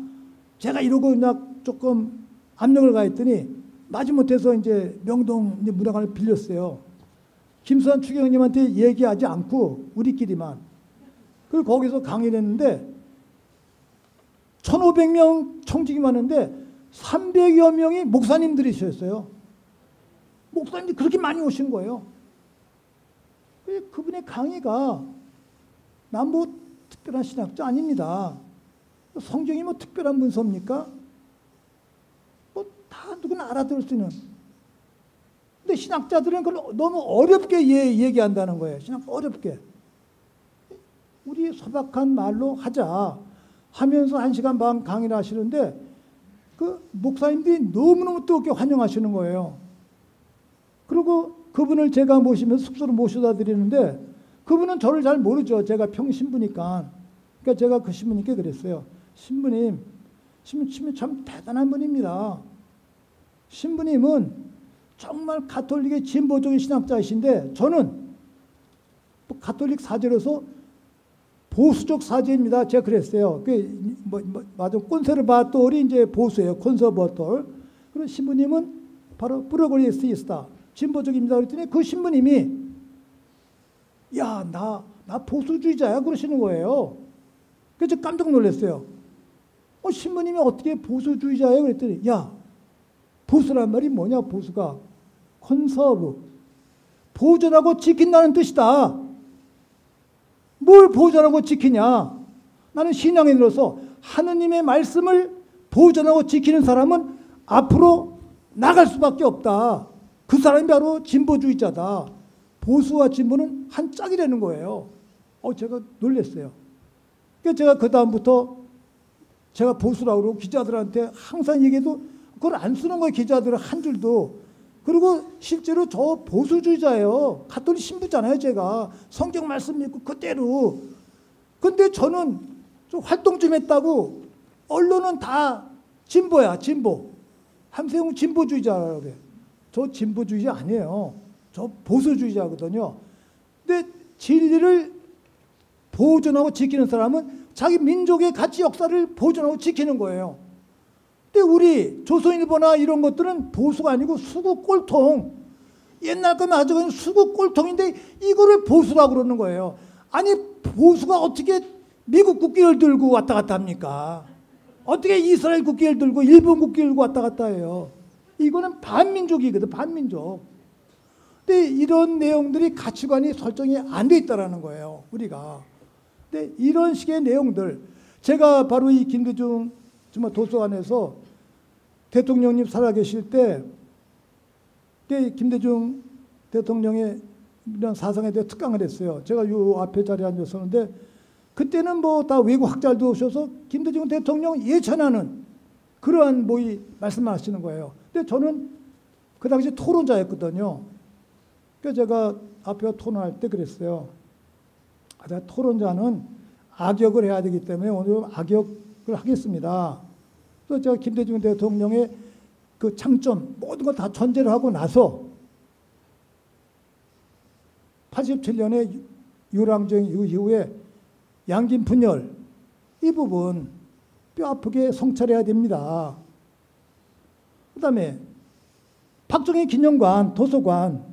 제가 이러고 그냥 조금 압력을 가했더니 마지못해서 이제 명동 문화관을 빌렸어요. 김수환 추경님한테 얘기하지 않고 우리끼리만. 그리고 거기서 강의를 했는데 1,500명 청직이 많은데 300여 명이 목사님들이셨어요. 목사님들이 그렇게 많이 오신 거예요. 그분의 강의가 난 뭐 특별한 신학자 아닙니다. 성경이 뭐 특별한 문서입니까? 뭐 다 누구나 알아들을 수 있는. 근데 신학자들은 그걸 너무 어렵게 얘기한다는 거예요. 신학 어렵게. 우리 소박한 말로 하자 하면서 1시간 반 강의를 하시는데 그 목사님들이 너무너무 뜨겁게 환영하시는 거예요. 그리고 그분을 제가 모시면서 숙소로 모셔다 드리는데 그분은 저를 잘 모르죠. 제가 평신부니까. 그러니까 제가 그 신부님께 그랬어요. 신부님 참 대단한 분입니다. 신부님은 정말 가톨릭의 진보적인 신학자이신데 저는 가톨릭 사제로서 보수적 사제입니다. 제가 그랬어요. 맞아. 콘서바토리 이제 보수예요. 콘서바토르. 그리고 신부님은 바로 프로그레시스타 진보적입니다. 그랬더니 그 신부님이 야, 나 보수주의자야 그러시는 거예요. 그래서 깜짝 놀랐어요. 신부님이 어떻게 보수주의자예요? 그랬더니 야, 보수란 말이 뭐냐? 보수가 컨서브 보존하고 지킨다는 뜻이다. 뭘 보존하고 지키냐? 나는 신앙인으로서 하느님의 말씀을 보존하고 지키는 사람은 앞으로 나갈 수밖에 없다. 그 사람이 바로 진보주의자다. 보수와 진보는 한 짝이라는 거예요. 제가 놀랐어요. 그래서 제가 그 다음부터 제가 보수라고 그러고 기자들한테 항상 얘기해도 그걸 안 쓰는 거예요. 기자들은 한 줄도. 그리고 실제로 저 보수주의자예요. 가톨릭 신부잖아요. 제가 성경 말씀 믿고 그대로. 근데 저는 좀 활동 좀 했다고 언론은 다 진보야. 진보. 함세웅 진보주의자라고 그래. 저 진보주의자 아니에요. 저 보수주의자거든요. 근데 진리를 보존하고 지키는 사람은 자기 민족의 가치 역사를 보존하고 지키는 거예요. 근데 우리 조선일보나 이런 것들은 보수가 아니고 수구 꼴통. 옛날 거면 아주 그냥 수구 꼴통인데 이거를 보수라고 그러는 거예요. 아니 보수가 어떻게 미국 국기를 들고 왔다 갔다 합니까? 어떻게 이스라엘 국기를 들고 일본 국기를 들고 왔다 갔다 해요? 이거는 반민족이거든. 반민족. 근데 이런 내용들이 가치관이 설정이 안 돼 있다라는 거예요. 우리가. 근데 이런 식의 내용들 제가 바로 이 김대중 정말 도서관에서 대통령님 살아계실 때 김대중 대통령의 이런 사상에 대해 특강을 했어요. 제가 요 앞에 자리에 앉았었는데 그때는 뭐 다 외국 학자들도 오셔서 김대중 대통령 예찬하는 그러한 모의 말씀을 하시는 거예요. 근데 저는 그 당시 토론자였거든요. 그래서 제가 앞에 토론할 때 그랬어요. 제가 토론자는 악역을 해야 되기 때문에 오늘 악역을 하겠습니다. 또 제가 김대중 대통령의 그 장점 모든 거 다 전제를 하고 나서 87년에 유랑정 이후에 양김 분열 이 부분 뼈 아프게 성찰해야 됩니다. 그 다음에 박정희 기념관, 도서관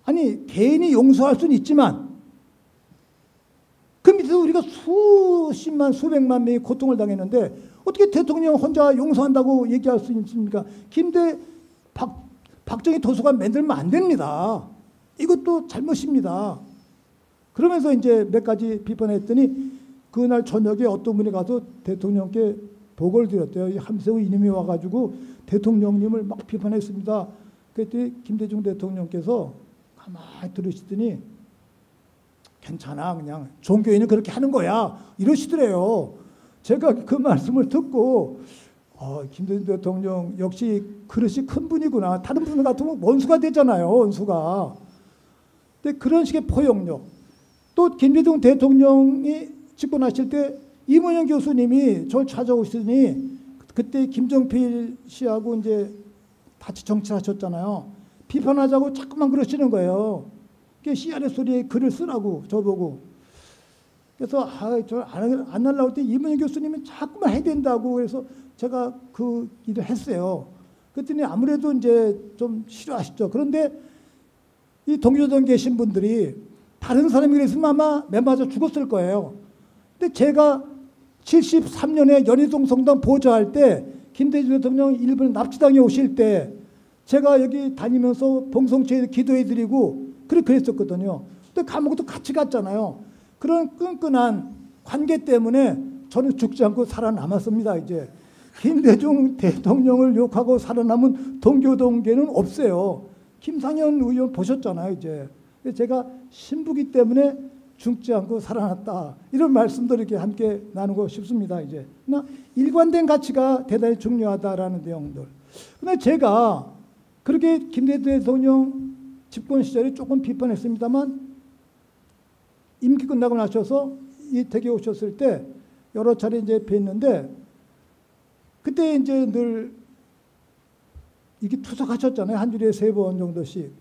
아니 개인이 용서할 수는 있지만 그 밑에서 우리가 수십만 수백만 명이 고통을 당했는데 어떻게 대통령 혼자 용서한다고 얘기할 수 있습니까? 박정희 도서관 만들면 안 됩니다. 이것도 잘못입니다. 그러면서 이제 몇 가지 비판했더니 그날 저녁에 어떤 분이 가서 대통령께 보고를 드렸대요. 함세우 이님이 와가지고 대통령님을 막 비판했습니다. 그랬더니 김대중 대통령께서 가만히 들으시더니 괜찮아, 그냥 종교인은 그렇게 하는 거야 이러시더래요. 제가 그 말씀을 듣고 김대중 대통령 역시 그릇이 큰 분이구나. 다른 분 같으면 원수가 되잖아요. 원수가. 근데 그런 식의 포용력. 또 김대중 대통령이 집권하실 때 이문영 교수님이 저를 찾아오시더니 그때 김정필 씨하고 이제 같이 정치하셨잖아요. 비판하자고 자꾸만 그러시는 거예요. CRS 소리에 글을 쓰라고 저보고. 그래서 저 안 하려고 할 때 이문영 교수님이 자꾸만 해야 된다고 그래서 제가 그 일을 했어요. 그랬더니 아무래도 이제 좀 싫어하시죠. 그런데 이 동교동 계신 분들이 다른 사람이 그랬으면 아마 매맞아 죽었을 거예요. 근데 제가 73년에 연희동 성당 보좌할 때 김대중 대통령 일본 납치당해 오실 때 제가 여기 다니면서 봉성체에 기도해드리고 그랬었거든요. 근데 감옥도 같이 갔잖아요. 그런 끈끈한 관계 때문에 저는 죽지 않고 살아남았습니다. 이제 김대중 대통령을 욕하고 살아남은 동교동계는 없어요. 김상현 의원 보셨잖아요. 이제 제가 신부기 때문에 죽지 않고 살아났다. 이런 말씀도 이렇게 함께 나누고 싶습니다. 이제 일관된 가치가 대단히 중요하다라는 내용들. 근데 제가 그렇게 김대중 대통령 집권 시절에 조금 비판했습니다만 임기 끝나고 나셔서 이 댁에 오셨을 때 여러 차례 이제 뵀는데 그때 이제 늘 이게 투석하셨잖아요. 한 주에 3번 정도씩.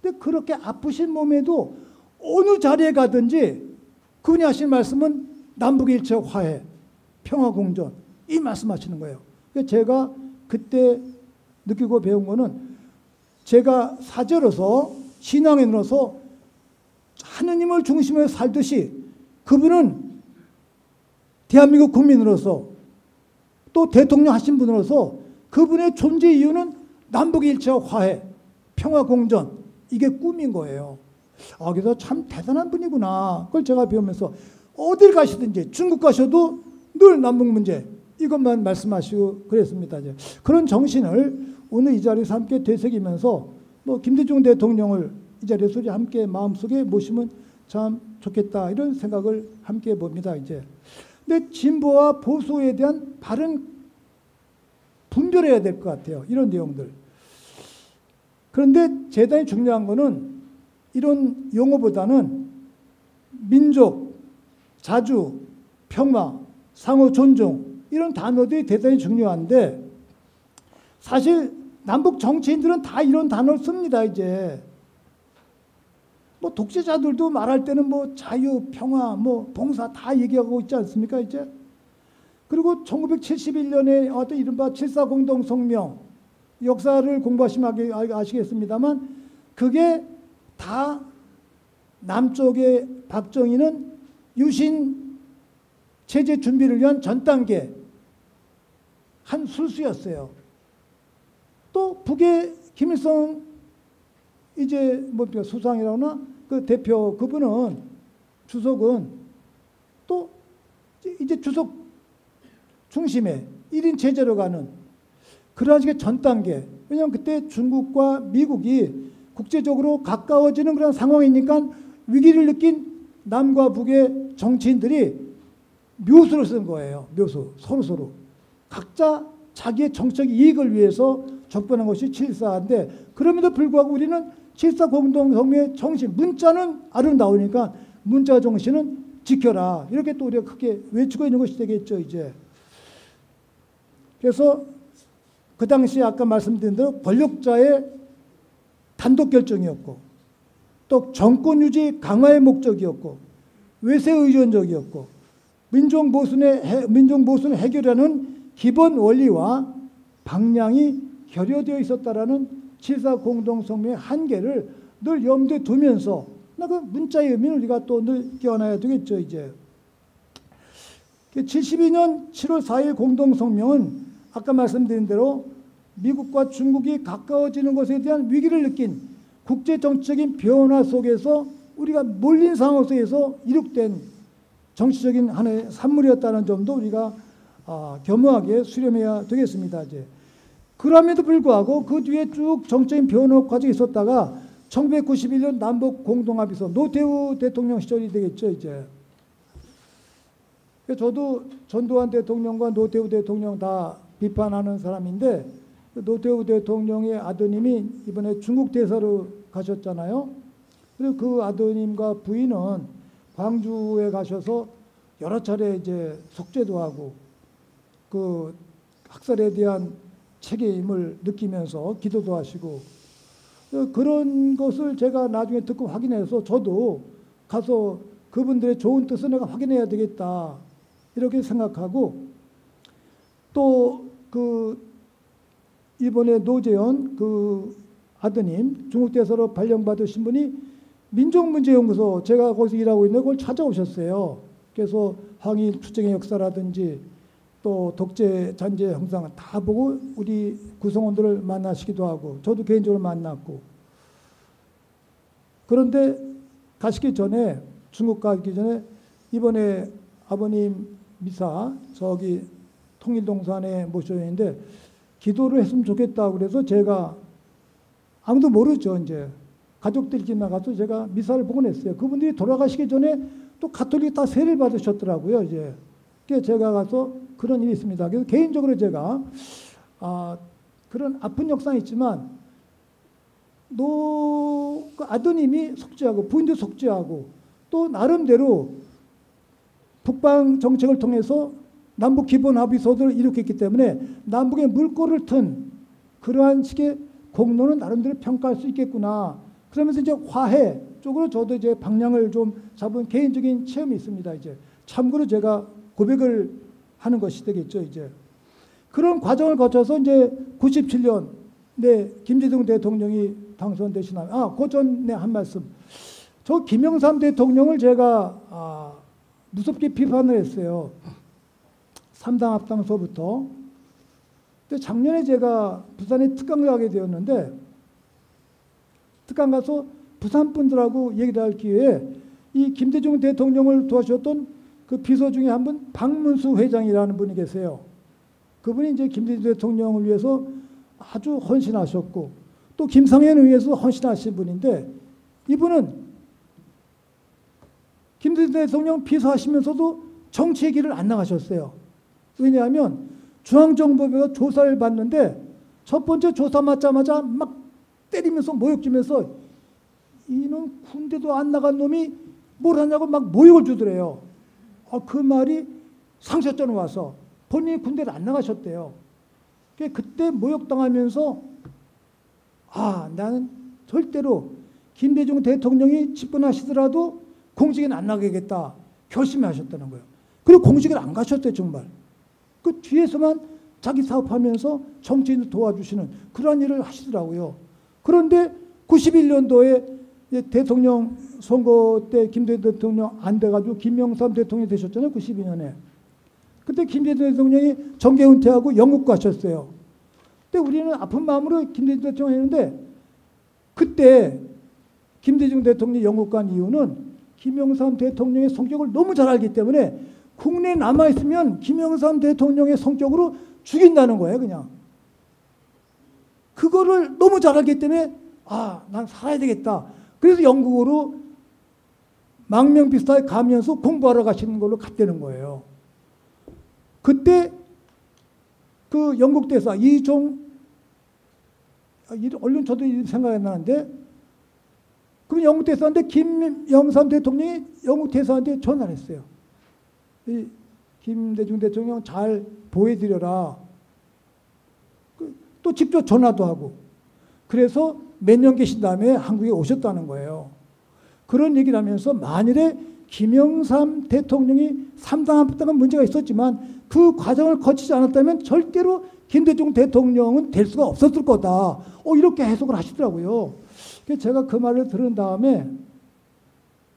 근데 그렇게 아프신 몸에도 어느 자리에 가든지 그분이 하신 말씀은 남북의 일체 화해, 평화공존 이 말씀하시는 거예요. 그래서 제가 그때 느끼고 배운 거는 제가 사제로서 신앙인으로서 하느님을 중심으로 살듯이 그분은 대한민국 국민으로서 또 대통령 하신 분으로서 그분의 존재 이유는 남북의 일체와 화해, 평화공존 이게 꿈인 거예요. 그래서 참 대단한 분이구나. 그걸 제가 배우면서 어딜 가시든지 중국 가셔도 늘 남북 문제 이것만 말씀하시고 그랬습니다. 이제 그런 정신을 오늘 이 자리에서 함께 되새기면서 김대중 대통령을 이 자리에서 우리 함께 마음속에 모시면 참 좋겠다 이런 생각을 함께 해봅니다. 이제 근데 진보와 보수에 대한 바른 분별해야 될 것 같아요. 이런 내용들. 그런데 대단히 중요한 거는 이런 용어보다는 민족, 자주, 평화, 상호 존중 이런 단어들이 대단히 중요한데 사실 남북 정치인들은 다 이런 단어를 씁니다. 이제 독재자들도 말할 때는 자유, 평화, 봉사 다 얘기하고 있지 않습니까? 이제 그리고 1971년에 어떤 이른바 7.4 공동성명 역사를 공부하시면 아시겠습니다만 그게 다 남쪽의 박정희는 유신 체제 준비를 위한 전 단계 한 술수였어요. 또 북의 김일성 이제 수상이라거나 그 대표 그분은 주석은 또 이제 주석 중심에 1인 체제로 가는 그런 식의 전 단계. 왜냐하면 그때 중국과 미국이 국제적으로 가까워지는 그런 상황이니까 위기를 느낀 남과 북의 정치인들이 묘수를 쓴 거예요. 묘수. 서로. 각자 자기의 정책 이익을 위해서 접근한 것이 7.4인데 그럼에도 불구하고 우리는 7.4 공동성명의 정신, 문자는 아름다우니까 문자 정신은 지켜라. 이렇게 또 우리가 크게 외치고 있는 것이 되겠죠, 이제. 그래서 그 당시에 아까 말씀드린 대로 권력자의 단독 결정이었고 또 정권 유지 강화의 목적이었고 외세 의존적이었고 민족 모순을 해결하는 기본 원리와 방향이 결여되어 있었다라는 7.4 공동성명의 한계를 늘 염두에 두면서 그 문자의 의미를 우리가 또 늘 끼워놔야 되겠죠. 이제 72년 7월 4일 공동성명은 아까 말씀드린 대로 미국과 중국이 가까워지는 것에 대한 위기를 느낀 국제정치적인 변화 속에서 우리가 몰린 상황 속에서 이룩된 정치적인 하나의 산물이었다는 점도 우리가 겸허하게 수렴해야 되겠습니다. 이제. 그럼에도 불구하고 그 뒤에 쭉 정적인 변화 과정이 있었다가 1991년 남북 공동합의서 노태우 대통령 시절이 되겠죠. 이제. 저도 전두환 대통령과 노태우 대통령 다 비판하는 사람인데 노태우 대통령의 아드님이 이번에 중국 대사로 가셨잖아요. 그리고 그 아드님과 부인은 광주에 가셔서 여러 차례 이제 속죄도 하고 그 학살에 대한 책임을 느끼면서 기도도 하시고 그런 것을 제가 나중에 듣고 확인해서 저도 가서 그분들의 좋은 뜻을 내가 확인해야 되겠다 이렇게 생각하고 또 그 이번에 노재현 그 아드님 중국 대사로 발령받으신 분이 민족문제연구소 제가 거기서 일하고 있는데 그걸 찾아오셨어요. 그래서 항일 투쟁의 역사라든지 또 독재 잔재 형상 다 보고 우리 구성원들을 만나시기도 하고 저도 개인적으로 만났고 그런데 가시기 전에 중국 가기 전에 이번에 아버님 미사 저기 통일동산에 모셔있는데 기도를 했으면 좋겠다고 그래서 제가 아무도 모르죠. 이제 가족들끼리 나가서 제가 미사를 보냈어요. 그분들이 돌아가시기 전에 또 가톨릭 다 세를 받으셨더라고요. 이제 그래서 제가 가서 그런 일이 있습니다. 그래서 개인적으로 제가 그런 아픈 역사는 있지만 그 아드님이 속죄하고 부인도 속죄하고 또 나름대로 북방 정책을 통해서 남북 기본 합의서들을 일으켰기 때문에 남북의 물꼬를 튼 그러한 식의 공로는 나름대로 평가할 수 있겠구나. 그러면서 이제 화해 쪽으로 저도 이제 방향을 좀 잡은 개인적인 체험이 있습니다. 이제 참고로 제가 고백을 하는 것이 되겠죠. 이제 그런 과정을 거쳐서 이제 97년 김대중 대통령이 당선되시나 그 전에 한 말씀. 저 김영삼 대통령을 제가 무섭게 비판을 했어요. 3당 합당서부터. 근데 작년에 제가 부산에 특강 가게 되었는데 특강 가서 부산 분들하고 얘기를 할 기회에 이 김대중 대통령을 도와주셨던 그 비서 중에 한 분 박문수 회장이라는 분이 계세요. 그분이 이제 김대중 대통령을 위해서 아주 헌신하셨고 또 김상현을 위해서 헌신하신 분인데 이분은 김대중 대통령 비서하시면서도 정치의 길을 안 나가셨어요. 왜냐하면 중앙정보부가 조사를 받는데 첫 번째 조사 맞자마자 막 때리면서 모욕 주면서 이놈 군대도 안 나간 놈이 뭘 하냐고 막 모욕을 주더래요. 그 말이 상처전에 와서 본인이 군대를 안 나가셨대요. 그때 모욕당하면서 나는 절대로 김대중 대통령이 집권하시더라도 공직에는 안 나가겠다 결심하셨다는 거예요. 그리고 공직을 안 가셨대요. 정말. 그 뒤에서만 자기 사업하면서 정치인을 도와주시는 그런 일을 하시더라고요. 그런데 91년도에 대통령 선거 때 김대중 대통령 안 돼가지고 김영삼 대통령이 되셨잖아요. 92년에. 그때 김대중 대통령이 정계 은퇴하고 영국 가셨어요. 근데 우리는 아픈 마음으로 김대중 대통령 했는데 그때 김대중 대통령이 영국 간 이유는 김영삼 대통령의 성격을 너무 잘 알기 때문에 국내에 남아있으면 김영삼 대통령의 성격으로 죽인다는 거예요. 그냥. 그거를 너무 잘 알기 때문에 난 살아야 되겠다. 그래서 영국으로 망명비슷하게 가면서 공부하러 가시는 걸로 갔다는 거예요. 그때 그 영국 대사 이종 얼른 저도 생각이 나는데 그럼 영국 대사한테 김영삼 대통령이 영국 대사한테 전화를 했어요. 이 김대중 대통령 잘 보여드려라. 또 직접 전화도 하고. 그래서 몇 년 계신 다음에 한국에 오셨다는 거예요. 그런 얘기를 하면서 만일에 김영삼 대통령이 3당 합당한 문제가 있었지만 그 과정을 거치지 않았다면 절대로 김대중 대통령은 될 수가 없었을 거다. 이렇게 해석을 하시더라고요. 제가 그 말을 들은 다음에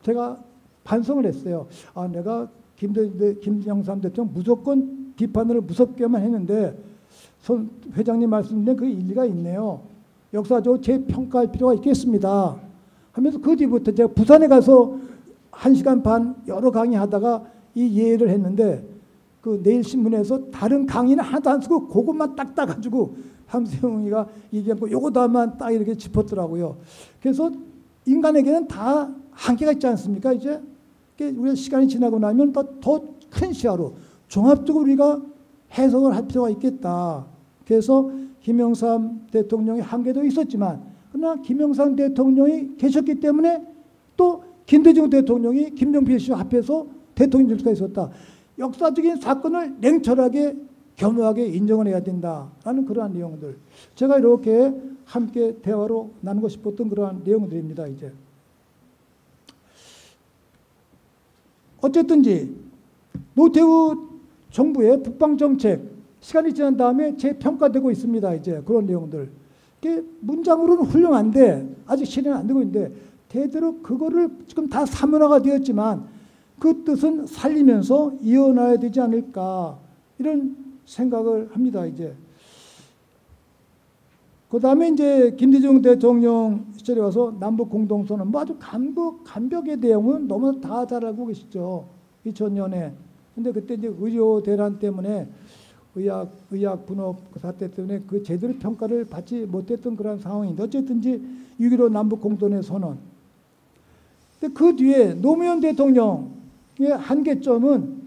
제가 반성을 했어요. 내가 김영삼 대통령 무조건 비판을 무섭게만 했는데 회장님 말씀인데 그 일리가 있네요. 역사적으로 재평가할 필요가 있겠습니다. 하면서 그 뒤부터 제가 부산에 가서 1시간 반 여러 강의하다가 이 예를 했는데 그 내일신문에서 다른 강의는 하나도 안 쓰고 그것만 딱 따가지고 함세웅이가 얘기하고 요거다만 딱 이렇게 짚었더라고요. 그래서 인간에게는 다 한계가 있지 않습니까? 이제 우리가 시간이 지나고 나면 더 큰 시야로 종합적으로 우리가 해석을 할 필요가 있겠다. 그래서 김영삼 대통령의 한계도 있었지만 그러나 김영삼 대통령이 계셨기 때문에 또 김대중 대통령이 김정필 씨와 합해서 대통령 될 수가 있었다. 역사적인 사건을 냉철하게 겸허하게 인정을 해야 된다라는 그러한 내용들. 제가 이렇게 함께 대화로 나누고 싶었던 그러한 내용들입니다. 이제 어쨌든지 노태우 정부의 북방정책 시간이 지난 다음에 재평가되고 있습니다. 이제 그런 내용들. 문장으로는 훌륭한데 아직 실현이 안 되고 있는데 대대로 그거를 지금 다 사문화가 되었지만 그 뜻은 살리면서 이어나야 되지 않을까 이런 생각을 합니다. 이제 그 다음에 이제 김대중 대통령 시절에 와서 남북 공동선언 아주 간벽의 내용은 너무 다 잘 알고 계시죠. 2000년에. 근데 그때 이제 의료 대란 때문에 의학 분업 사태 때문에 그 제대로 평가를 받지 못했던 그런 상황인데 어쨌든지 6.15 남북 공동의 선언. 근데 그 뒤에 노무현 대통령의 한계점은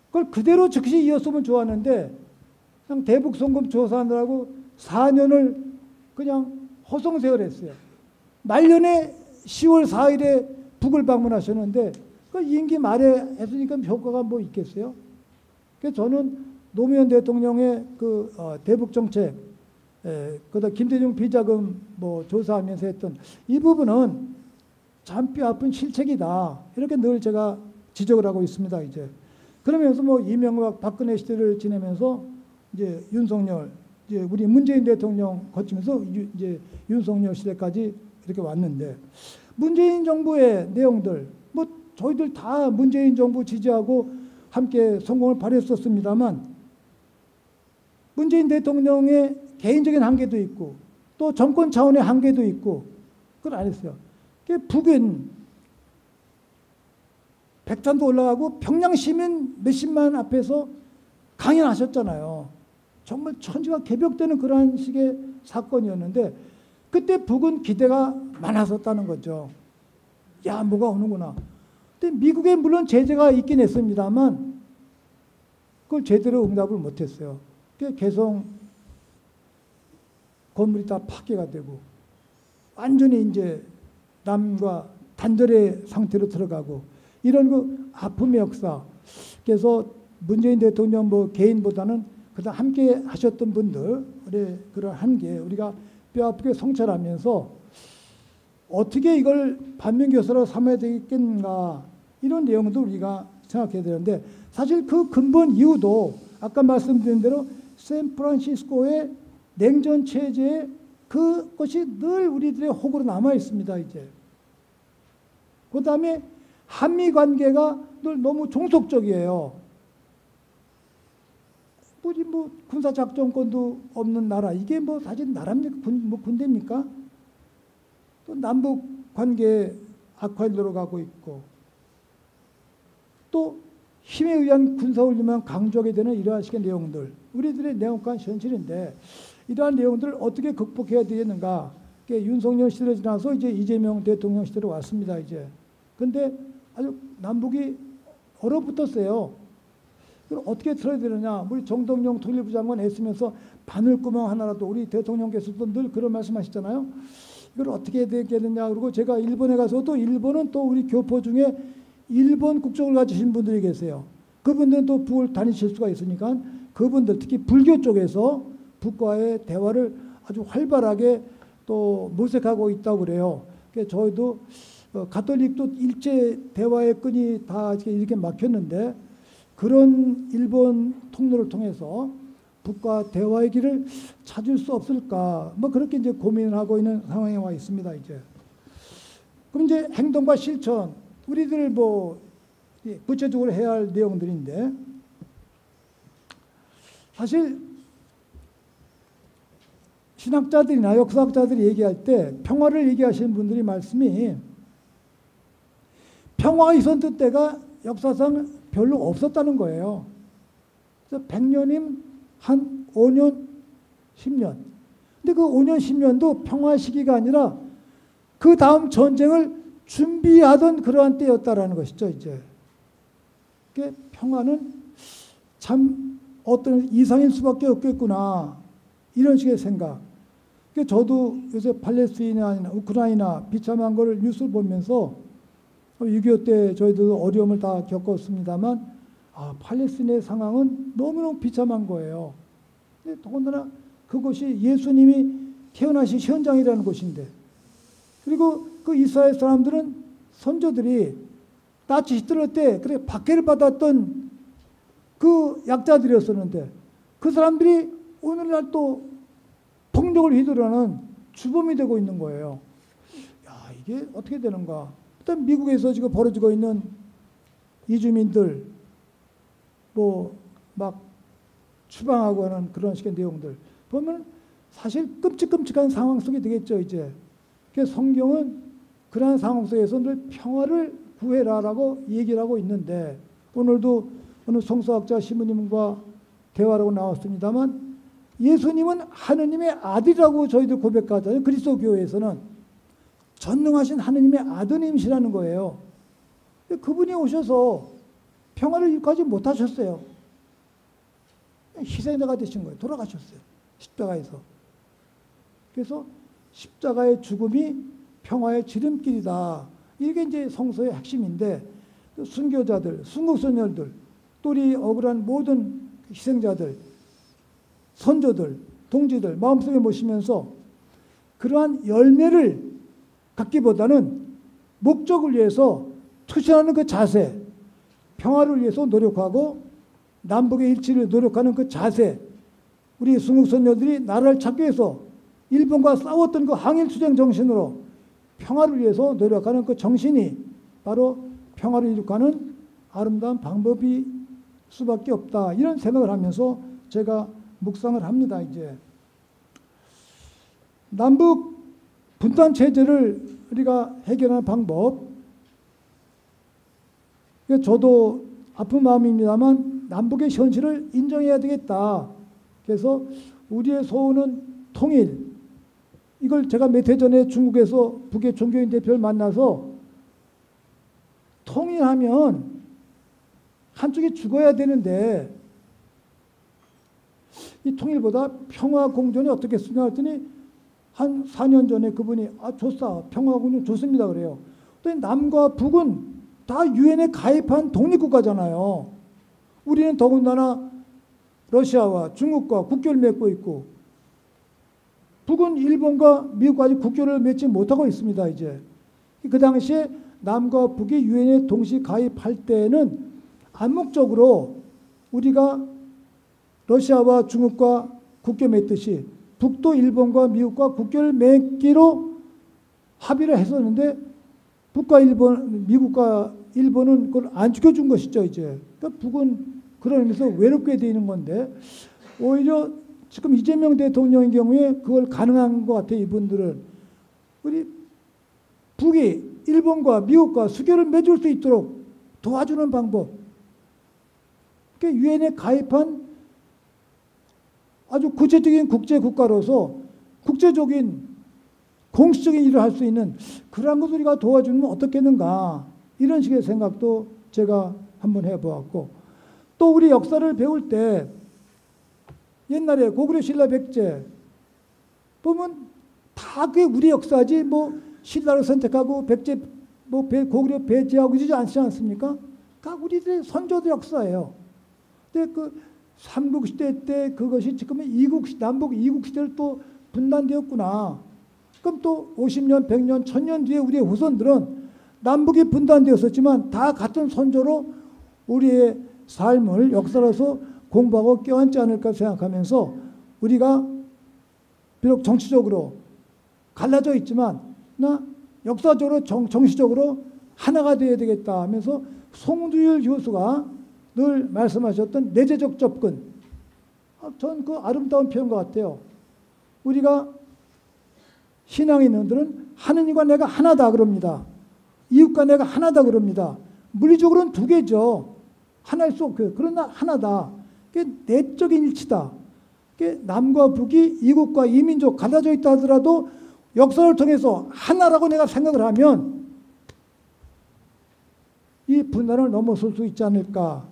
그걸 그대로 즉시 이었으면 좋았는데 그냥 대북 송금 조사하느라고 4년을 그냥 허송세월 했어요. 말년에 10월 4일에 북을 방문하셨는데 그 임기 말에 했으니까 효과가 뭐 있겠어요? 그래서 저는 노무현 대통령의 그 대북 정책 그다음 김대중 비자금 뭐 조사하면서 했던 이 부분은 참 뼈아픈 실책이다. 이렇게 늘 제가 지적을 하고 있습니다. 이제 그러면서 뭐 이명박 박근혜 시대를 지내면서 이제 윤석열 이제 우리 문재인 대통령 거치면서 이제 윤석열 시대까지 이렇게 왔는데 문재인 정부의 내용들 뭐 저희들 다 문재인 정부 지지하고 함께 성공을 발휘했었습니다만 문재인 대통령의 개인적인 한계도 있고 또 정권 차원의 한계도 있고 그걸 안 했어요. 북은 백산도 올라가고 평양 시민 몇십만 앞에서 강연하셨잖아요. 정말 천지가 개벽되는 그런 식의 사건이었는데 그때 북은 기대가 많았었다는 거죠. 야, 뭐가 오는구나. 근데 미국에 물론 제재가 있긴 했습니다만 그걸 제대로 응답을 못했어요. 개성 건물이 다 파괴가 되고 완전히 이제 남과 단절의 상태로 들어가고 이런 그 아픔의 역사. 그래서 문재인 대통령 뭐 개인보다는 그다음 함께 하셨던 분들의 그런 한계 우리가 뼈아프게 성찰하면서 어떻게 이걸 반면교사로 삼아야 되겠는가 이런 내용도 우리가 생각해야 되는데 사실 그 근본 이유도 아까 말씀드린 대로 샌프란시스코의 냉전 체제에 그것이 늘 우리들의 혹으로 남아 있습니다. 이제 그 다음에 한미 관계가 늘 너무 종속적이에요. 뭐 군사 작전권도 없는 나라 이게 뭐 사실 나라입니까? 뭐 군대입니까? 또 남북 관계 악화로 가고 있고 또 힘에 의한 군사 훈련만 강조하게 되는 이러한 식의 내용들 우리들의 내용관 현실인데 이러한 내용들을 어떻게 극복해야 되겠는가? 윤석열 시대를 지나서 이제 이재명 대통령 시대로 왔습니다. 이제 근데 아주 남북이 얼어붙었어요. 그걸 어떻게 틀어야 되느냐? 우리 정동영 통일부 장관 애쓰면서 바늘구멍 하나라도 우리 대통령께서도 늘 그런 말씀하시잖아요. 이걸 어떻게 해야 되겠느냐? 그리고 제가 일본에 가서도 일본은 또 우리 교포 중에 일본 국적을 가지신 분들이 계세요. 그분들은 또 북을 다니실 수가 있으니까 그분들 특히 불교 쪽에서 북과의 대화를 아주 활발하게 또 모색하고 있다고 그래요. 그래서 저희도 가톨릭도 일제 대화의 끈이 다 이렇게 막혔는데 그런 일본 통로를 통해서 북과 대화의 길을 찾을 수 없을까? 뭐 그렇게 이제 고민하고 있는 상황에 와 있습니다. 이제 그럼 이제 행동과 실천 우리들 뭐 구체적으로 해야 할 내용들인데 사실 신학자들이나 역사학자들이 얘기할 때 평화를 얘기하시는 분들이 말씀이 평화가 있었던 때가 역사상 별로 없었다는 거예요. 그래서 100년이면 한 5년, 10년. 근데 그 5년, 10년도 평화 시기가 아니라 그 다음 전쟁을 준비하던 그러한 때였다라는 것이죠, 이제. 평화는 참 어떤 이상일 수밖에 없겠구나. 이런 식의 생각. 저도 요새 팔레스타인이나 우크라이나 비참한 걸 뉴스를 보면서 6.25 때 저희도 어려움을 다 겪었습니다만 팔레스타인의 상황은 너무너무 비참한 거예요. 근데 더군다나 그것이 예수님이 태어나신 현장이라는 곳인데 그리고 그 이스라엘 사람들은 선조들이 나치 히틀러 때 그래 박해를 받았던 그 약자들이었었는데 그 사람들이 오늘날 또 폭력을 휘두르는 주범이 되고 있는 거예요. 야, 이게 어떻게 되는가? 일단 미국에서 지금 벌어지고 있는 이주민들 뭐 막 추방하고 하는 그런 식의 내용들 보면 사실 끔찍끔찍한 상황 속에 되겠죠, 이제. 그래서 성경은 그러한 상황 속에서 늘 평화를 구해라라고 얘기를 하고 있는데 오늘도 어느 성서학자 시모님과 대화를 하고 나왔습니다만 예수님은 하느님의 아들이라고 저희들 고백하잖아요. 그리스도 교회에서는 전능하신 하느님의 아드님이시라는 거예요. 그분이 오셔서 평화를 이룩하지 못하셨어요. 희생자가 되신 거예요. 돌아가셨어요. 십자가에서. 그래서 십자가의 죽음이 평화의 지름길이다. 이게 이제 성서의 핵심인데 순교자들, 순국선열들, 또 우리 억울한 모든 희생자들, 선조들 동지들 마음속에 모시면서 그러한 열매를 갖기보다는 목적을 위해서 투신하는 그 자세, 평화를 위해서 노력하고 남북의 일치를 노력하는 그 자세, 우리 순국선녀들이 나라를 찾기 위해서 일본과 싸웠던 그 항일투쟁 정신으로 평화를 위해서 노력하는 그 정신이 바로 평화를 이룩하는 아름다운 방법이 수밖에 없다. 이런 생각을 하면서 제가 묵상을 합니다. 이제 남북 분단 체제를 우리가 해결하는 방법, 저도 아픈 마음입니다만 남북의 현실을 인정해야 되겠다. 그래서 우리의 소원은 통일. 이걸 제가 몇 해 전에 중국에서 북의 종교인 대표를 만나서 통일하면 한쪽이 죽어야 되는데 이 통일보다 평화 공존이 어떻겠습니까? 했더니 한 4년 전에 그분이 좋다. 평화 공존 좋습니다. 그래요. 또 남과 북은 다 유엔에 가입한 독립국가잖아요. 우리는 더군다나 러시아와 중국과 국교를 맺고 있고 북은 일본과 미국까지 국교를 맺지 못하고 있습니다. 이제 그 당시에 남과 북이 유엔에 동시 가입할 때는 암묵적으로 우리가 러시아와 중국과 국교 맺듯이 북도 일본과 미국과 국교를 맺기로 합의를 했었는데 북과 일본, 미국과 일본은 그걸 안 지켜준 것이죠. 이제 그러니까 북은 그런 의미에서 외롭게 되는 건데 오히려 지금 이재명 대통령의 경우에 그걸 가능한 것 같아요. 이분들은 우리 북이 일본과 미국과 수교를 맺을 수 있도록 도와주는 방법. 그러니까 유엔에 가입한 아주 구체적인 국제국가로서 국제적인 공식적인 일을 할 수 있는 그러한 것을 우리가 도와주면 어떻겠는가. 이런 식의 생각도 제가 한번 해보았고 또 우리 역사를 배울 때 옛날에 고구려 신라 백제 보면 다 그게 우리 역사지 뭐 신라를 선택하고 백제 뭐 고구려 배제하고 이러지 않지 않습니까? 다 우리들의 선조들 역사예요. 근데 그 삼국시대 때 그것이 지금은 남북 이국시대를 또 분단되었구나. 그럼 또 50년, 100년, 1000년 뒤에 우리의 후손들은 남북이 분단되었었지만 다 같은 선조로 우리의 삶을 역사로서 공부하고 껴안지 않을까 생각하면서 우리가 비록 정치적으로 갈라져 있지만 역사적으로 정치적으로 하나가 되어야 되겠다 하면서 송두율 교수가 늘 말씀하셨던 내재적 접근. 전 그 아름다운 표현 것 같아요. 우리가 신앙 있는 분들은 하느님과 내가 하나다 그럽니다. 이웃과 내가 하나다 그럽니다. 물리적으로는 두 개죠. 하나일 수 없고요. 그러나 하나다. 그게 내적인 일치다. 그게 남과 북이 이국과 이민족 갈라져 있다 하더라도 역사를 통해서 하나라고 내가 생각을 하면 이 분단을 넘어설 수 있지 않을까.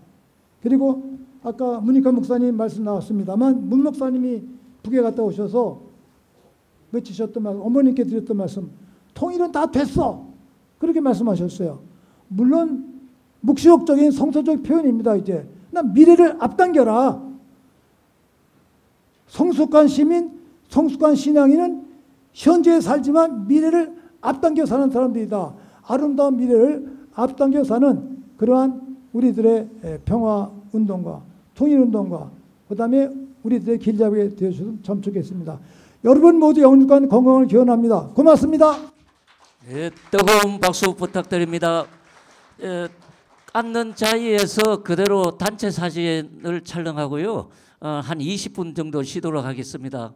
그리고 아까 문익환 목사님 말씀 나왔습니다만 문 목사님이 북에 갔다 오셔서 외치셨던 말씀, 어머님께 드렸던 말씀, 통일은 다 됐어. 그렇게 말씀하셨어요. 물론 묵시록적인 성서적 표현입니다. 이제 난 미래를 앞당겨라. 성숙한 시민, 성숙한 신앙인은 현재에 살지만 미래를 앞당겨 사는 사람들이다. 아름다운 미래를 앞당겨 사는 그러한 우리들의 평화운동과 통일운동과 그 다음에 우리들의 길잡이가 되어주셔서 참 좋겠습니다. 여러분 모두 영육간 건강을 기원합니다. 고맙습니다. 네, 뜨거운 박수 부탁드립니다. 앉는 자리에서 그대로 단체 사진을 촬영하고요. 한 20분 정도 쉬도록 하겠습니다.